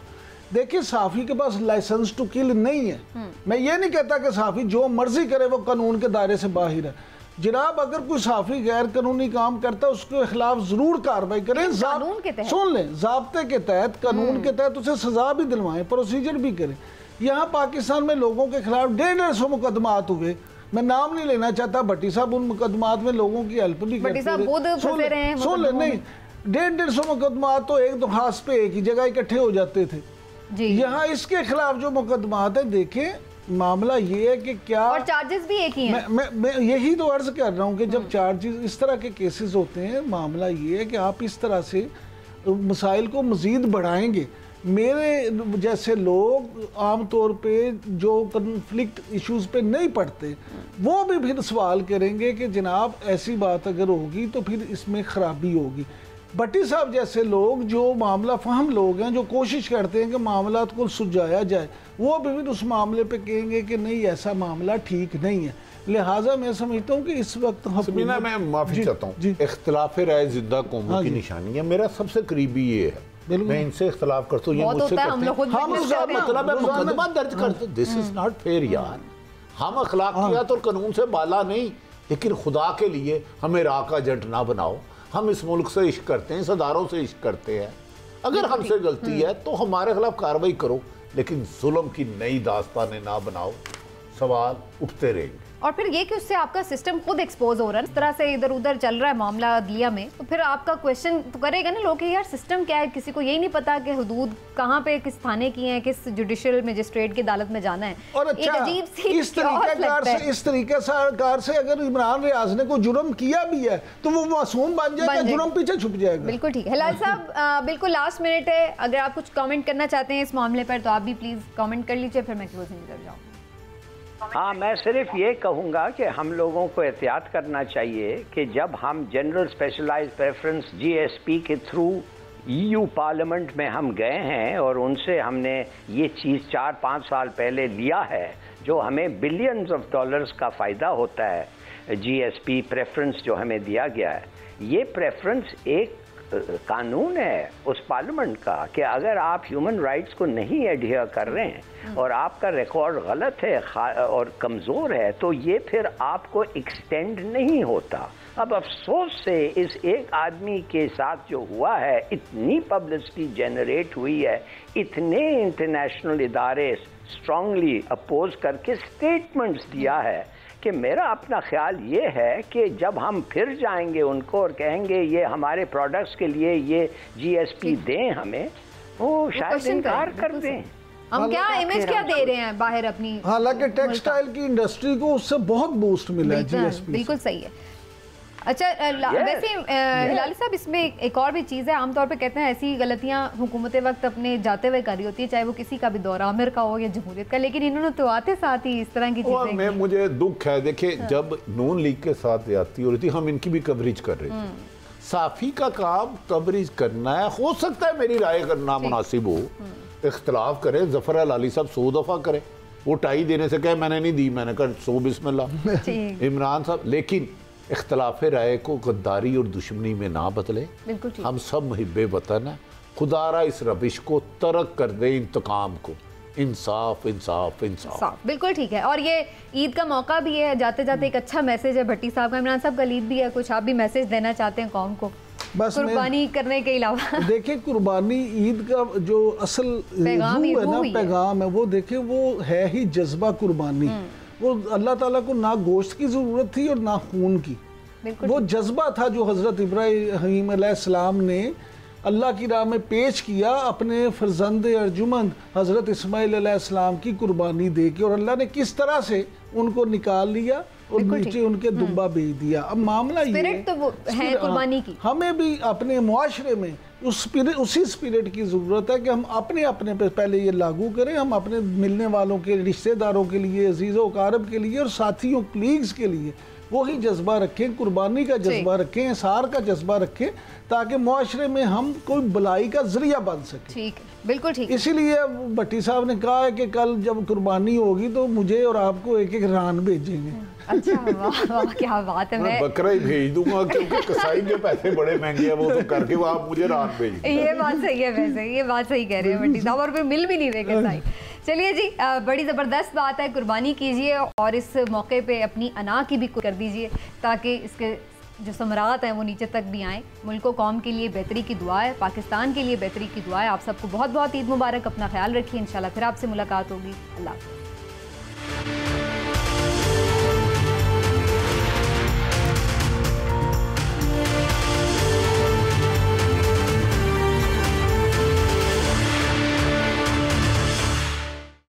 देखिए सहाफ़ी के पास लाइसेंस टू किल नहीं है। मैं ये नहीं कहता कि सहाफ़ी जो मर्जी करे वो कानून के दायरे से बाहर है। जनाब अगर कोई सहाफ़ी गैर कानूनी काम करता है उसके खिलाफ जरूर कार्रवाई करें, सुन लें, ज़ाब्ते के तहत, कानून के तहत उसे सजा भी दिलवाएं, प्रोसीजर भी करें। यहाँ पाकिस्तान में लोगों के खिलाफ 150 मुकदमात हुए। मैं नाम नहीं लेना चाहता, भट्टी साहब उन मुकदमात में लोगों की हेल्प भी करते रहे। सुन ले, नहीं 150 मुकदमात तो एक दरख्वास्त पे एक ही जगह इकट्ठे हो जाते थे। यहाँ इसके खिलाफ जो मुकदमात है, देखें मामला ये है कि क्या, और चार्जेस भी एक ही हैं। मैं यही तो अर्ज कर रहा हूँ कि जब चार्जेस इस तरह के केसेस होते हैं, मामला ये है कि आप इस तरह से मसाइल को मज़ीद बढ़ाएंगे। मेरे जैसे लोग आम तौर पे जो कन्फ्लिक्ट इश्यूज पे नहीं पढ़ते, वो भी फिर सवाल करेंगे कि जनाब ऐसी बात अगर होगी तो फिर इसमें खराबी होगी। भट्टी साहब जैसे लोग जो मामला फहम लोग हैं, जो कोशिश करते हैं कि मामला को सुलझाया जाए, वो भी फिर उस मामले पे कहेंगे कि नहीं ऐसा मामला ठीक नहीं है। लिहाजा मैं समझता हूँ कि इस वक्त मैं माफ़ी चाहता हूँ, इख्तिलाफ राय जिंदा कौमों की निशानी है। मेरा सबसे करीबी ये है, मैं इनसे इख्तिलाफ करता हूँ, ये मुझसे मतलब है मुकदमा दर्ज करते। दिस इज नॉट फेयर यार। हम अखलाकियात और कानून से बाला नहीं, लेकिन खुदा के लिए हमें राह का एजेंट ना बनाओ। हम इस मुल्क से इश्क करते हैं, सदारों से इश्क करते हैं। अगर हमसे गलती है तो हमारे खिलाफ कार्रवाई करो, लेकिन जुल्म की नई दास्तानें ना बनाओ। सवाल उठते रहेंगे। और फिर ये कि उससे आपका सिस्टम खुद एक्सपोज हो रहा है, इस तरह से इधर उधर चल रहा है मामला अदलिया में, तो फिर आपका क्वेश्चन तो करेगा ना लोग कि यार सिस्टम क्या है। किसी को यही नहीं पता कि हुदूद कहाँ पे किस थाने की है, किस जुडिशियल मजिस्ट्रेट की अदालत में जाना है। और अच्छा, अजीब सी इस तरीके से अगर इमरान रियाज ने कोई जुर्म किया भी है तो वो मासूम बन जाएगा, जुर्म पीछे छुप जाएगा। बिल्कुल ठीक है। हिलाल साहब बिल्कुल लास्ट मिनट है, अगर आप कुछ कमेंट करना चाहते हैं इस मामले पर तो आप भी प्लीज कमेंट कर लीजिए, फिर मैं क्लोजिंग कर जाऊँ। हाँ, मैं सिर्फ ये कहूँगा कि हम लोगों को एहतियात करना चाहिए कि जब हम जनरल स्पेशलाइज्ड प्रेफरेंस GSP के थ्रू EU पार्लियामेंट में हम गए हैं और उनसे हमने ये चीज़ 4-5 साल पहले लिया है, जो हमें बिलियंस ऑफ डॉलर्स का फ़ायदा होता है। GSP प्रेफरेंस जो हमें दिया गया है, ये प्रेफरेंस एक कानून है उस पार्लियामेंट का कि अगर आप ह्यूमन राइट्स को नहीं एडहियर कर रहे हैं और आपका रिकॉर्ड गलत है और कमज़ोर है, तो ये फिर आपको एक्सटेंड नहीं होता। अब अफसोस से इस एक आदमी के साथ जो हुआ है, इतनी पब्लिसिटी जनरेट हुई है, इतने इंटरनेशनल इदारे स्ट्रांगली अपोज करके स्टेटमेंट्स दिया है कि मेरा अपना ख्याल ये है कि जब हम फिर जाएंगे उनको और कहेंगे ये हमारे प्रोडक्ट्स के लिए ये जीएसपी दें हमें, वो शायद इनकार कर दें। हम क्या इमेज क्या दे रहे हैं बाहर अपनी। हालांकि टेक्सटाइल की इंडस्ट्री को उससे बहुत बूस्ट मिला है जीएसपी। बिल्कुल सही है। अच्छा वैसे हिलाली साहब, इसमें एक और भी चीज़ है, आमतौर पे कहते हैं ऐसी गलतियां हुकूमत वक्त अपने जाते हुए करी होती है, चाहे वो किसी का भी दौरा आमिर का हो या जमहूरियत का, लेकिन इन्होंने तो आते साथ ही इस तरह की चीज़ें। मुझे दुख है, देखिए जब नून लीग के साथ ज्यादती हो रही थी, हम इनकी भी कवरेज कर रहे थे। साफी का काम कवरेज करना है, हो सकता है मेरी राय करना मुनासिब हो, इख्तलाफ करे, जफर लाली साहब 100 दफ़ा करे, वो टाई देने से कहे मैंने नहीं दी, मैंने कहा 100 बिस्मिल्लाह। इमरान साहब, लेकिन इख्तलाफ राय को गद्दारी और दुश्मनी में ना बदले। हम सब मुहिब्बे वतन है, खुदारा इस रविश को तर्क कर दे, इंतकाम को, इंसाफ इंसाफ इंसाफ। बिल्कुल ठीक है। और ये ईद का मौका भी है, जाते जाते एक अच्छा मैसेज है भट्टी साहब का। इमरान साहब का ईद भी है, कुछ आप भी मैसेज देना चाहते हैं कौम को बस कुर्बानी करने के अलावा? देखिए कुर्बानी ईद का जो असल पैगाम है ना, पैगाम है वो, देखिए वो है ही जज्बा कुर्बानी। वो अल्लाह ताला को ना गोश्त की ज़रूरत थी और ना खून की, वो जज्बा था जो हज़रत इब्राहीम अलैहिस्सलाम ने अल्लाह की राह में पेश किया, अपने फर्जंद अर्जुमंद हज़रत इस्माइल अलैहिस्सलाम की कुर्बानी दे के, और अल्लाह ने किस तरह से उनको निकाल लिया और नीचे उनके दुम्बा भेज दिया। अब मामला ये तो वो है कुर्बानी की, हमें भी अपने मुआशरे में उसी स्पिरिट की ज़रूरत है कि हम अपने अपने पे पहले ये लागू करें। हम अपने मिलने वालों के, रिश्तेदारों के लिए, अजीज़ों कारब के लिए और साथियों क्लीग्स के लिए वही जज्बा रखें, कुर्बानी का जज्बा रखें, इसार का जज्बा रखें, ताकि मुआशरे में हम कोई भलाई का जरिया बन सके। ठीक है, बिल्कुल ठीक। इसीलिए भट्टी साहब ने कहा है कि कल जब कुर्बानी होगी तो मुझे और आपको एक एक रान भेजेंगे। अच्छा, वाह वाह, क्या बात है। मैं बकरा ही भेज दूंगा, क्योंकि कसाई के पैसे बड़े महंगे हैं, वो तो करके वो आप मुझे रान भेज। ये बात सही है, वैसे ये बात सही कह रहे हैं भट्टी साहब, और फिर मिल भी नहीं रहे कसाई। चलिए जी, बड़ी ज़बरदस्त बात है, कुर्बानी कीजिए और इस मौके पे अपनी अना की भी कर दीजिए, ताकि इसके जो समरात हैं वो नीचे तक भी आएँ। मुल्क व कौम के लिए बेहतरी की दुआ है, पाकिस्तान के लिए बेहतरी की दुआ है। आप सबको बहुत बहुत ईद मुबारक, अपना ख्याल रखिए, इंशाल्लाह फिर आपसे मुलाकात होगी। अल्लाह हाफ़िज़।